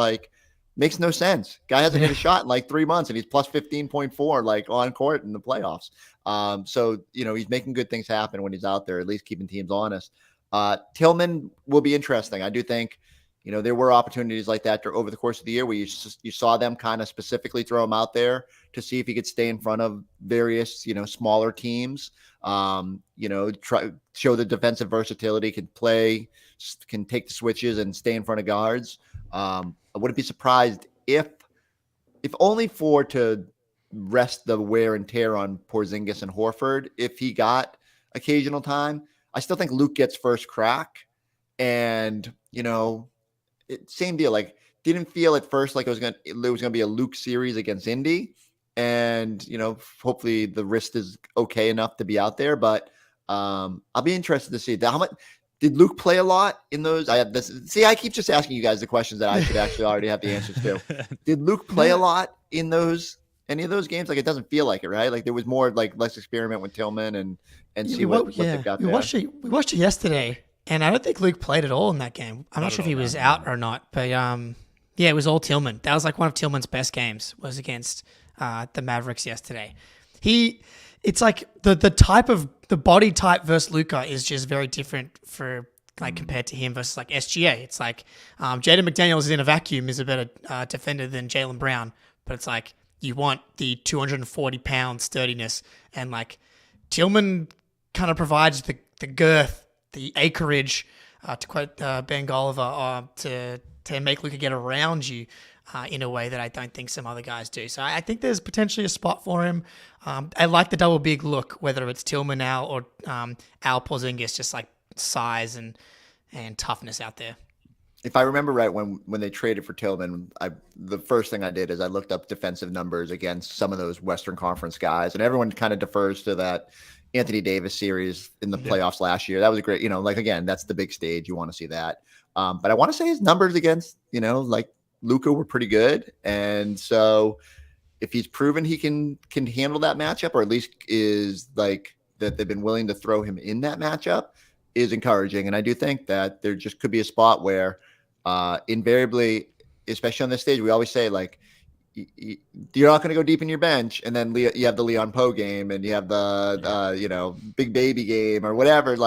makes no sense. Guy hasn't hit a shot in 3 months, and he's plus 15.4 on court in the playoffs. So he's making good things happen when he's out there, at least keeping teams honest. Tillman will be interesting. I do think there were opportunities like that over the course of the year where you saw them kind of specifically throw him out there to see if he could stay in front of various smaller teams. Try show the defensive versatility, can take the switches and stay in front of guards. I wouldn't be surprised if only to rest the wear and tear on Porzingis and Horford. If he got occasional time, I still think Luke gets first crack. And same deal. Didn't feel at first like it was gonna be a Luke series against Indy, and hopefully the wrist is okay enough to be out there. But I'll be interested to see how much. Did Luke play a lot in those? I keep just asking you guys the questions that I should actually already have the answers to. Did Luke play a lot in any of those games? It doesn't feel like it, right? There was more let's experiment with Tillman and see what they've got there. We watched it yesterday, and I don't think Luke played at all in that game. I'm not sure if he was out or not, but it was all Tillman. That was one of Tillman's best games, was against the Mavericks yesterday. It's the body type versus Luka is just very different for compared to him versus SGA. It's Jaden McDaniels is in a vacuum is a better defender than Jaylen Brown, but it's you want the 240-pound sturdiness, and Tillman kind of provides the girth, the acreage, to quote Ben Golliver, to make Luka get around you in a way that I don't think some other guys do. So I think there's potentially a spot for him. I like the double big look, whether it's Tillman now or Al Porzingis, just size and toughness out there. If I remember right, when they traded for Tillman, the first thing I did is I looked up defensive numbers against some of those Western Conference guys, and everyone kind of defers to that Anthony Davis series in the playoffs last year. That was a great, again, that's the big stage. You want to see that. But I want to say his numbers against, Luka were pretty good. And so if he's proven he can handle that matchup, or at least is that they've been willing to throw him in that matchup, is encouraging. And I do think that there just could be a spot where invariably, especially on this stage, we always say you're not going to go deep in your bench, and then you have the Leon Poe game, and you have the Big Baby game or whatever.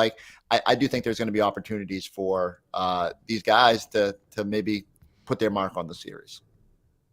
I do think there's going to be opportunities for these guys to maybe put their mark on the series.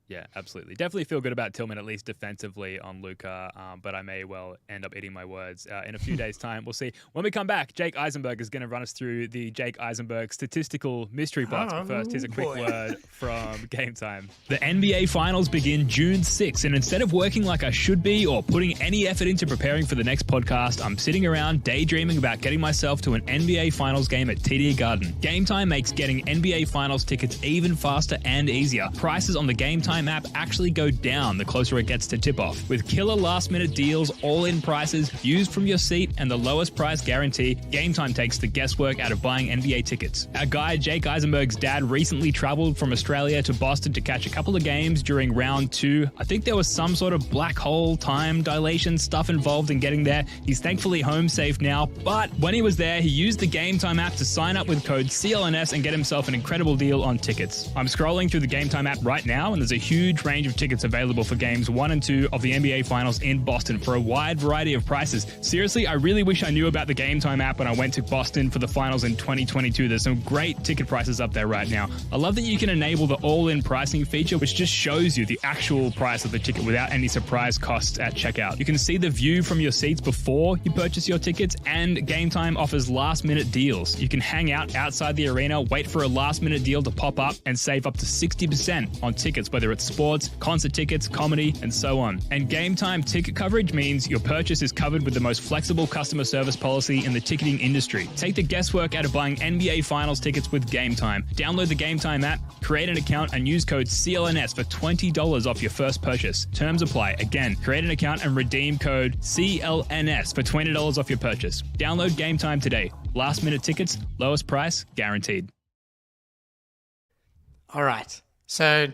Yeah, absolutely. Definitely feel good about Tillman, at least defensively on Luka, but I may well end up eating my words in a few days' time. We'll see. When we come back, Jake Eisenberg is going to run us through the Jake Eisenberg statistical mystery box. But first, here's a quick word from Game Time. The NBA Finals begin June 6th, and instead of working like I should be or putting any effort into preparing for the next podcast, I'm sitting around daydreaming about getting myself to an NBA Finals game at TD Garden. Game Time makes getting NBA Finals tickets even faster and easier. Prices on the Game Time app actually go down the closer it gets to tip-off. With killer last-minute deals, all-in prices, used from your seat, and the lowest price guarantee, Game Time takes the guesswork out of buying NBA tickets. Our guy, Jake Eisenberg's dad, recently traveled from Australia to Boston to catch a couple of games during round 2. I think there was some sort of black hole time dilation stuff involved in getting there. He's thankfully home safe now, but when he was there, he used the Game Time app to sign up with code CLNS and get himself an incredible deal on tickets. I'm scrolling through the Game Time app right now, and there's a huge range of tickets available for games 1 and 2 of the NBA Finals in Boston for a wide variety of prices. Seriously, I really wish I knew about the Game Time app when I went to Boston for the finals in 2022. There's some great ticket prices up there right now. I love that you can enable the all-in pricing feature, which just shows you the actual price of the ticket without any surprise costs at checkout. You can see the view from your seats before you purchase your tickets, and Game Time offers last-minute deals. You can hang out outside the arena, wait for a last-minute deal to pop up, and save up to 60% on tickets, whether it's sports, concert tickets, comedy, and so on. And Game Time ticket coverage means your purchase is covered with the most flexible customer service policy in the ticketing industry. Take the guesswork out of buying NBA Finals tickets with Game Time. Download the Game Time app, create an account, and use code CLNS for $20 off your first purchase. Terms apply. Again, create an account and redeem code CLNS for $20 off your purchase. Download Game Time today. Last minute tickets, lowest price, guaranteed. All right. So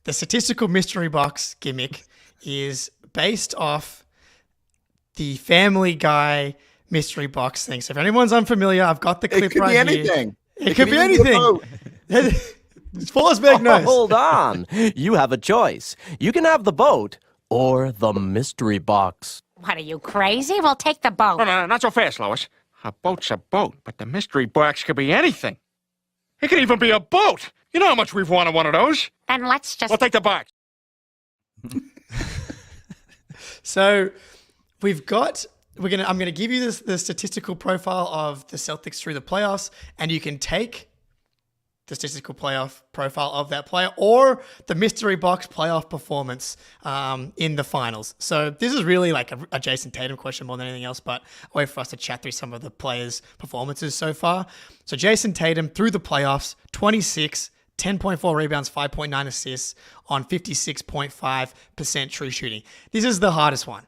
the statistical mystery box gimmick is based off the Family Guy mystery box thing. So if anyone's unfamiliar, I've got the clip right here. It could be anything. It could be anything. Forsberg knows. Hold on. You have a choice. You can have the boat or the mystery box. What, are you crazy? We'll take the boat. No, not so fast, Lois. A boat's a boat, but the mystery box could be anything. It could even be a boat. You know how much we've wanted one of those. Then let's just... We'll take the box. So I'm gonna give you the statistical profile of the Celtics through the playoffs, and you can take the statistical playoff profile of that player or the mystery box playoff performance in the finals. So this is really like a Jayson Tatum question more than anything else, but a way for us to chat through some of the players' performances so far. So Jayson Tatum through the playoffs, 26, 10.4 rebounds, 5.9 assists on 56.5% true shooting. This is the hardest one,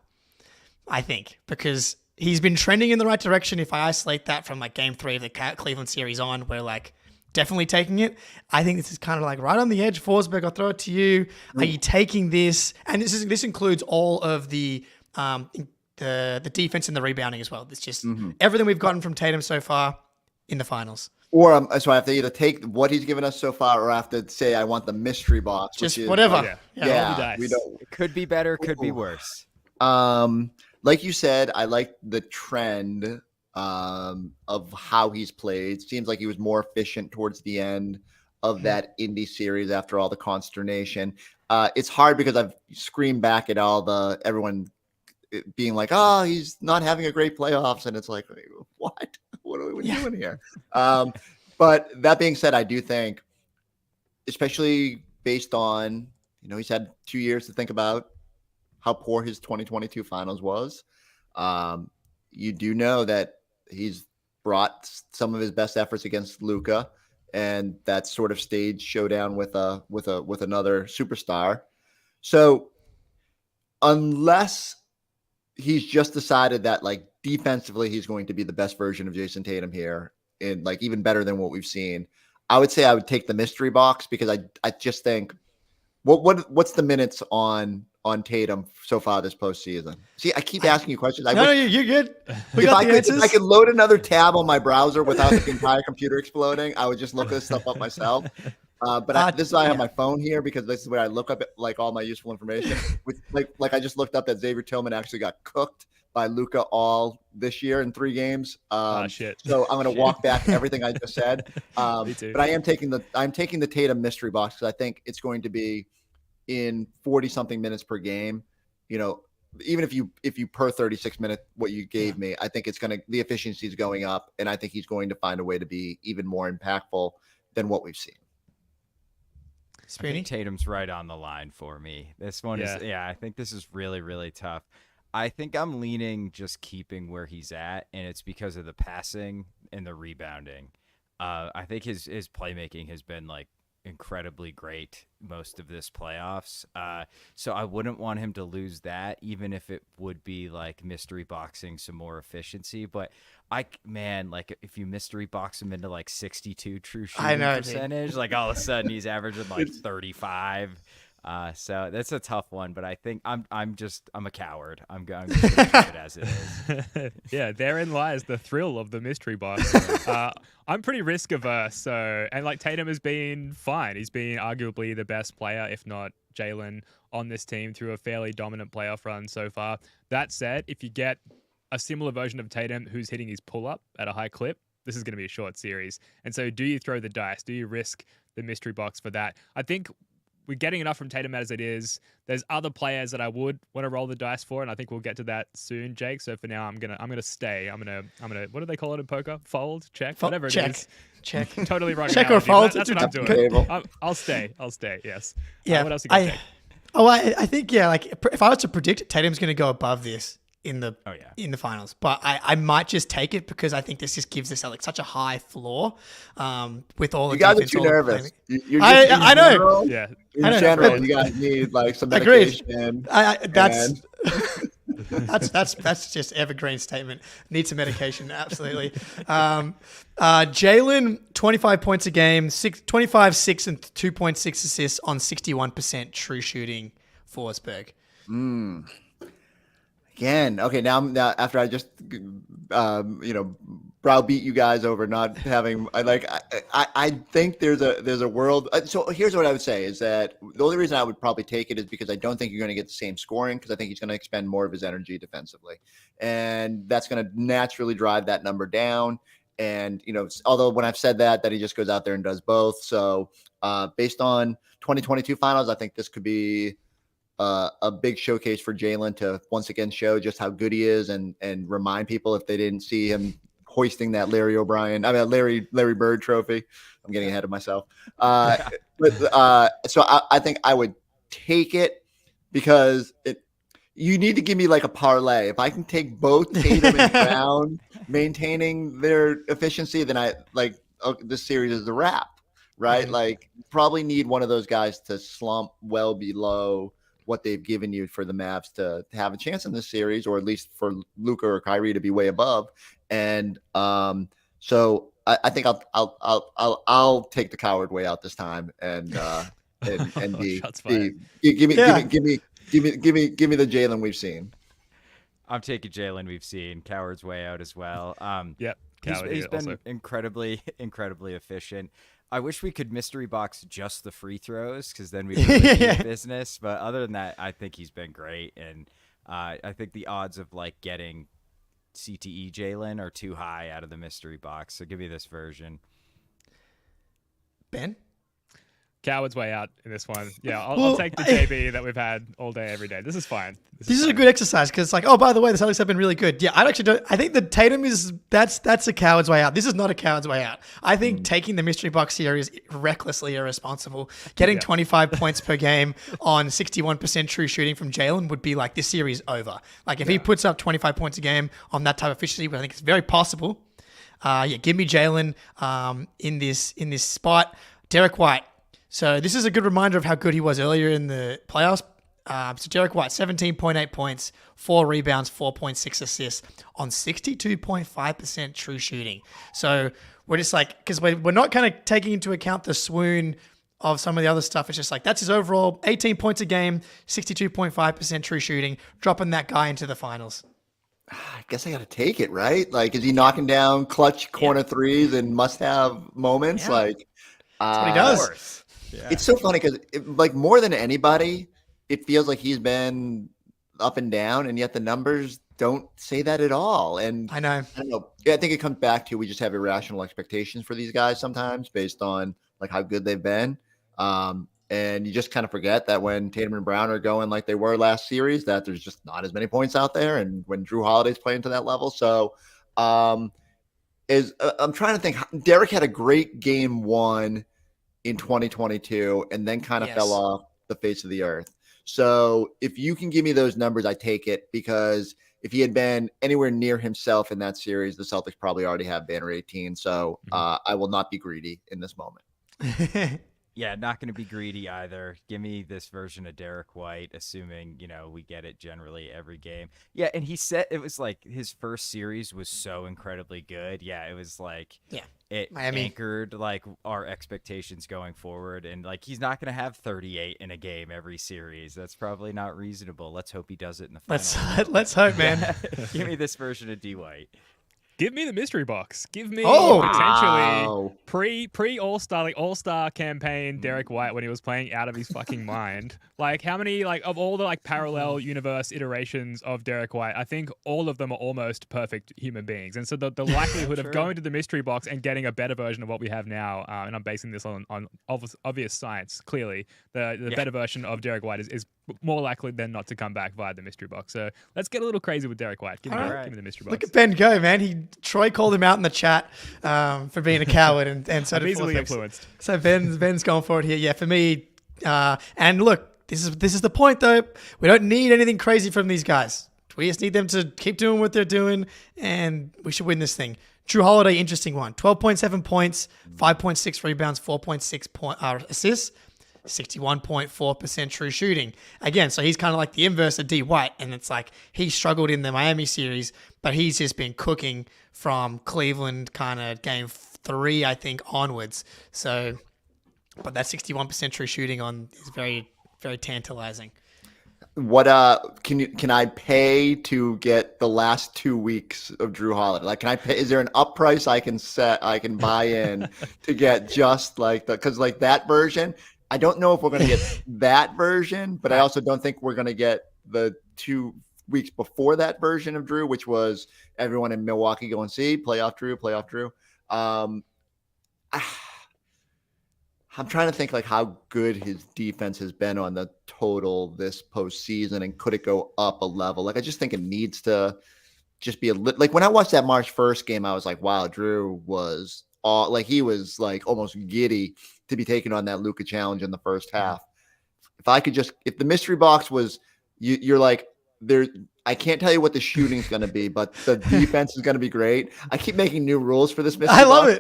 I think, because he's been trending in the right direction. If I isolate that from like game 3 of the Cleveland series on, we're like definitely taking it. I think this is kind of like right on the edge. Forsberg, I'll throw it to you. Are you taking this? And this includes all of the defense and the rebounding as well. It's just everything we've gotten from Tatum so far in the finals. Or so I have to either take what he's given us so far, or I have to say I want the mystery box. Just which is, whatever. We don't. It could be better, could be worse. Like you said, I like the trend of how he's played. Seems like he was more efficient towards the end of that Indy series after all the consternation. It's hard because I've screamed back at everyone being like, "Oh, he's not having a great playoffs," and it's like, what? What are we doing here? But that being said, I do think, especially based on, he's had 2 years to think about how poor his 2022 finals was. You do know that he's brought some of his best efforts against Luka, and that sort of stage showdown with another superstar. So unless he's just decided that like defensively he's going to be the best version of Jayson Tatum here, and like even better than what we've seen, I would say I would take the mystery box, because I just think what's the minutes on Tatum so far this postseason? See, I keep asking you questions. No, you're good. If I could load another tab on my browser without the entire computer exploding, I would just look this stuff up myself. This is why I have my phone here, because this is where I look up like all my useful information. Like I just looked up that Xavier Tillman actually got cooked by Luka all this year in 3 games. Shit. So I'm going to walk back everything I just said. Me too. But I'm taking the Tatum mystery box, because I think it's going to be in 40 something minutes per game. Even if you per 36 minute what you gave me, I think the efficiency is going up, and I think he's going to find a way to be even more impactful than what we've seen. I think Tatum's right on the line for me. This one is, I think this is really, really tough. I think I'm leaning just keeping where he's at, and it's because of the passing and the rebounding. I think his playmaking has been like incredibly great most of this playoffs. So I wouldn't want him to lose that, even if it would be like mystery boxing some more efficiency. But if you mystery box him into like 62 true shooting percentage, like all of a sudden he's averaging like 35. So that's a tough one, but I think I'm a coward. I'm just gonna keep it as it is. Yeah, therein lies the thrill of the mystery box. I'm pretty risk averse, and like Tatum has been fine. He's been arguably the best player, if not Jaylen, on this team through a fairly dominant playoff run so far. That said, if you get a similar version of Tatum who's hitting his pull-up at a high clip, this is going to be a short series. And so do you throw the dice? Do you risk the mystery box for that? I think we're getting enough from Tatum as it is. There's other players that I would want to roll the dice for, and I think we'll get to that soon, Jake. So for now, I'm gonna stay. I'm gonna. What do they call it in poker? Fold, check, whatever it is. Check. Totally wrong. Check or fold. That's what I'm doing. I'll stay. Yes. Yeah. What else you got, Jake? I think like if I was to predict, Tatum's going to go above this in the finals, but I might just take it because I think this just gives the Celtics such a high floor. With all the you guys are defense, too all the nervous. playing. I know. General, yeah. In general, you guys need like some medication. That's just evergreen statement. Need some medication, absolutely. Jaylen, 25 points a game, 25, 6, and 2.6 assists on 61% true shooting. Forsberg. Again, okay. Now after I just browbeat you guys over not having, I think there's a world. So here's what I would say is that the only reason I would probably take it is because I don't think you're going to get the same scoring because I think he's going to expend more of his energy defensively, and that's going to naturally drive that number down. And although when I've said that he just goes out there and does both. So based on 2022 finals, I think this could be a big showcase for Jaylen to once again show just how good he is and remind people if they didn't see him hoisting that Larry Bird trophy. I'm getting ahead of myself. So I think I would take it because you need to give me like a parlay. If I can take both Tatum and Brown maintaining their efficiency, then this series is a wrap, right? Mm-hmm. Like probably need one of those guys to slump well below what they've given you for the Mavs to have a chance in this series, or at least for Luka or Kyrie to be way above. And so I think I'll take the coward way out this time and be give me the Jaylen we've seen. I'm taking Jaylen we've seen. Coward's way out as well. Yep. He's been incredibly efficient. I wish we could mystery box just the free throws because then we'd really be in business. But other than that, I think he's been great. And I think the odds of like getting CTE Jaylen are too high out of the mystery box. So give me this version. Ben? Coward's way out in this one. Yeah, I'll take the JB that we've had all day, every day. This is fine. This is a good exercise because it's like, oh, by the way, the Celtics have been really good. Yeah, I think the Tatum that's a coward's way out. This is not a coward's way out. I think taking the mystery box here is recklessly irresponsible. Getting 25 points per game on 61% true shooting from Jaylen would be like this series over. Like if he puts up 25 points a game on that type of efficiency, which I think it's very possible. Give me Jaylen in this spot. Derek White. So this is a good reminder of how good he was earlier in the playoffs. So Derek White, 17.8 points, 4 rebounds, 4.6 assists on 62.5% true shooting. So we're just like, because we're not kind of taking into account the swoon of some of the other stuff. It's just like, that's his overall 18 points a game, 62.5% true shooting, dropping that guy into the finals. I guess I got to take it, right? Like, is he knocking down clutch corner threes and must-have moments? Yeah. That's what he does. Yeah. It's so funny because, like, more than anybody, it feels like he's been up and down, and yet the numbers don't say that at all. And I don't know. Yeah, I think it comes back to we just have irrational expectations for these guys sometimes based on like how good they've been. And you just kind of forget that when Tatum and Brown are going like they were last series, that there's just not as many points out there. And when Drew Holiday's playing to that level, so I'm trying to think. Derek had a great game one in 2022 and then kind of fell off the face of the earth. So if you can give me those numbers, I take it, because if he had been anywhere near himself in that series, the Celtics probably already have banner 18. So I will not be greedy in this moment. Yeah, not going to be greedy either. Give me this version of Derek White, assuming, we get it generally every game. Yeah, and he said it was like his first series was so incredibly good. Yeah, it was like it Miami anchored like our expectations going forward. And like he's not going to have 38 in a game every series. That's probably not reasonable. Let's hope he does it in the final. Let's hope, man. Give me this version of D White. Give me the mystery box. Give me potentially Wow. pre all-star campaign Derek White when he was playing out of his fucking mind. Like how many of all the parallel universe iterations of Derek White, I think all of them are almost perfect human beings. And so the likelihood of going to the mystery box and getting a better version of what we have now, and I'm basing this on obvious science, clearly, the better version of Derek White is more likely than not to come back via the mystery box. So let's get a little crazy with Derek White. Give me the mystery box. Look at Ben go, man. Troy called him out in the chat for being a coward, and so did easily Forfex. influenced. So Ben's going for it here. Yeah, for me. And look, this is the point though. We don't need anything crazy from these guys. We just need them to keep doing what they're doing, and we should win this thing. Drew Holiday, interesting one. 12.7 points, 5.6 rebounds, 4.6 assists. 61.4% true shooting. Again, so he's kind of like the inverse of D White, and it's like he struggled in the Miami series, but he's just been cooking from Cleveland kind of game 3, I think, onwards. So, but that 61% true shooting is very, very tantalizing. What can I pay to get the last 2 weeks of Drew Holiday? Like, can I pay? Is there an up price I can buy in to get just because that version? I don't know if we're going to get that version, but I also don't think we're going to get the 2 weeks before that version of Drew, which was everyone in Milwaukee going, see, playoff Drew. I'm trying to think how good his defense has been on the total this postseason, and could it go up a level? I just think it needs to just be when I watched that March 1st game, I was like, wow, Drew was he was almost giddy to be taking on that Luka challenge in the first half. If the mystery box was, you're there, I can't tell you what the shooting's going to be, but the defense is going to be great. I keep making new rules for this mystery box. I love it.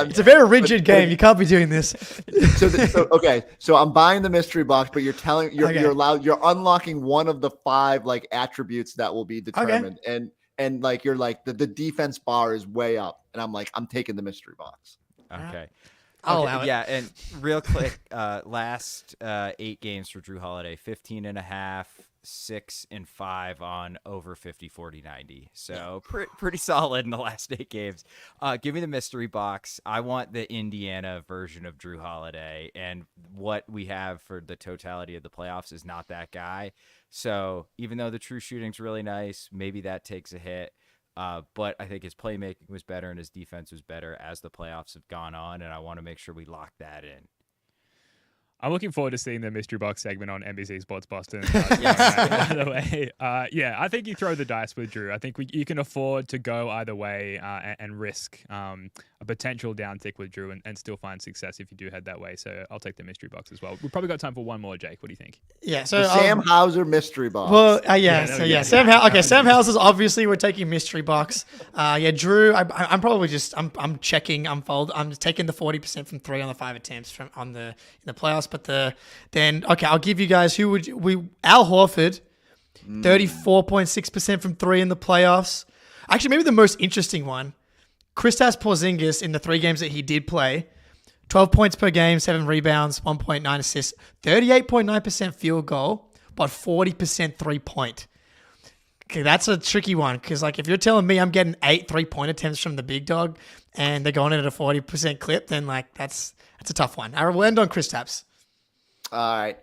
It's a very rigid game. You can't be doing this. So I'm buying the mystery box, but you're unlocking one of the 5 attributes that will be determined. Okay. And you're the defense bar is way up, and I'm taking the mystery box. Okay. I'll allow it. Yeah, and real quick, last 8 games for Drew Holiday, 15.5, 6 and 5 on over 50, 40, 90. So pretty solid in the last 8 games. Give me the mystery box. I want the Indiana version of Drew Holiday, and what we have for the totality of the playoffs is not that guy. So even though the true shooting's really nice, maybe that takes a hit. But I think his playmaking was better and his defense was better as the playoffs have gone on, and I want to make sure we lock that in. I'm looking forward to seeing the mystery box segment on NBC Sports Boston. By the way, I think you throw the dice with Drew. I think you can afford to go either way and risk a potential downtick with Drew and still find success if you do head that way. So I'll take the mystery box as well. We've probably got time for one more, Jake. What do you think? Yeah, so the Sam Hauser mystery box. Well, Sam Hauser's obviously we're taking mystery box. Drew, I'm probably just I'm checking. I'm taking the 40% from 3 on the 5 attempts in the playoffs. But I'll give you guys Al Horford, 34.6% from 3 in the playoffs. Actually, maybe the most interesting one, Kristaps Porzingis in the 3 games that he did play, 12 points per game, 7 rebounds, 1.9 assists, 38.9% field goal, but 40% 3-point. Okay, that's a tricky one because if you're telling me I'm getting 8 3-point attempts from the big dog and they're going in at a 40% clip, then that's a tough one. We'll end on Kristaps. All right.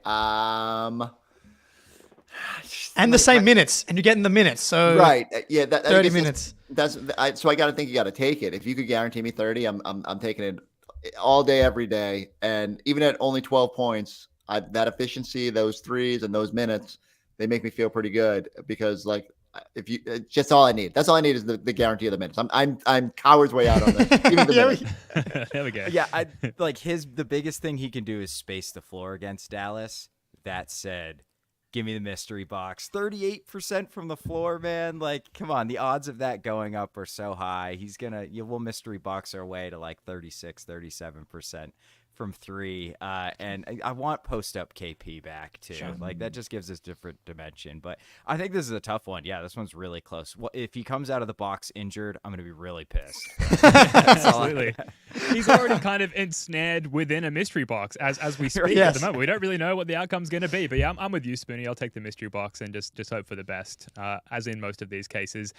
And the same minutes, and you're getting the minutes. So right, yeah, 30 minutes. So I got to think you got to take it. If you could guarantee me 30, I'm taking it all day, every day, and even at only 12 points, that efficiency, those threes, and those minutes, they make me feel pretty good because if you, it's just all I need. That's all I need is the guarantee of the minutes. I'm coward's way out on this. Even the There we go. Yeah, the biggest thing he can do is space the floor against Dallas. That said, give me the mystery box. 38% from the floor, man. Come on, the odds of that going up are so high. We'll mystery box our way to 36, 37% from 3, and I want post-up KP back too. Sure. Like that just gives us different dimension. But I think this is a tough one. Yeah, this one's really close. Well, if he comes out of the box injured, I'm going to be really pissed. Absolutely. He's already kind of ensnared within a mystery box as we speak at the moment. We don't really know what the outcome's going to be. But yeah, I'm with you, Spoonie. I'll take the mystery box and just hope for the best, as in most of these cases.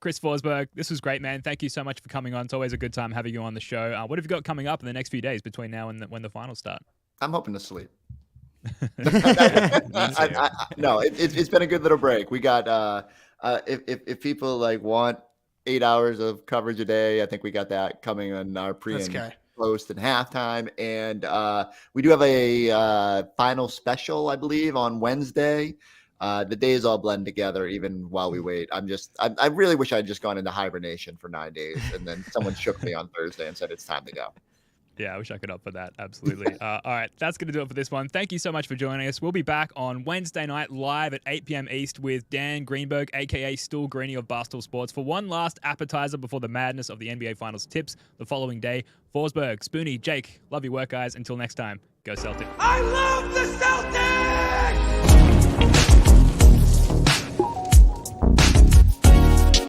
Chris Forsberg, this was great, man. Thank you so much for coming on. It's always a good time having you on the show. What have you got coming up in the next few days between now and when the finals start? I'm hoping to sleep. No, it's been a good little break. We got if people like want 8 hours of coverage a day, I think we got that coming on our pre and post and halftime. And we do have a final special, I believe, on Wednesday. The days all blend together even while we wait. I really wish I'd just gone into hibernation for 9 days and then someone shook me on Thursday and said it's time to go. Yeah, I wish I could opt for that. Absolutely. All right, that's going to do it for this one. Thank you so much for joining us. We'll be back on Wednesday night live at 8 p.m. East with Dan Greenberg, a.k.a. Stool Greeny of Barstool Sports, for one last appetizer before the madness of the NBA Finals tips the following day. Forsberg, Spoonie, Jake, love your work, guys. Until next time, go Celtics. I love the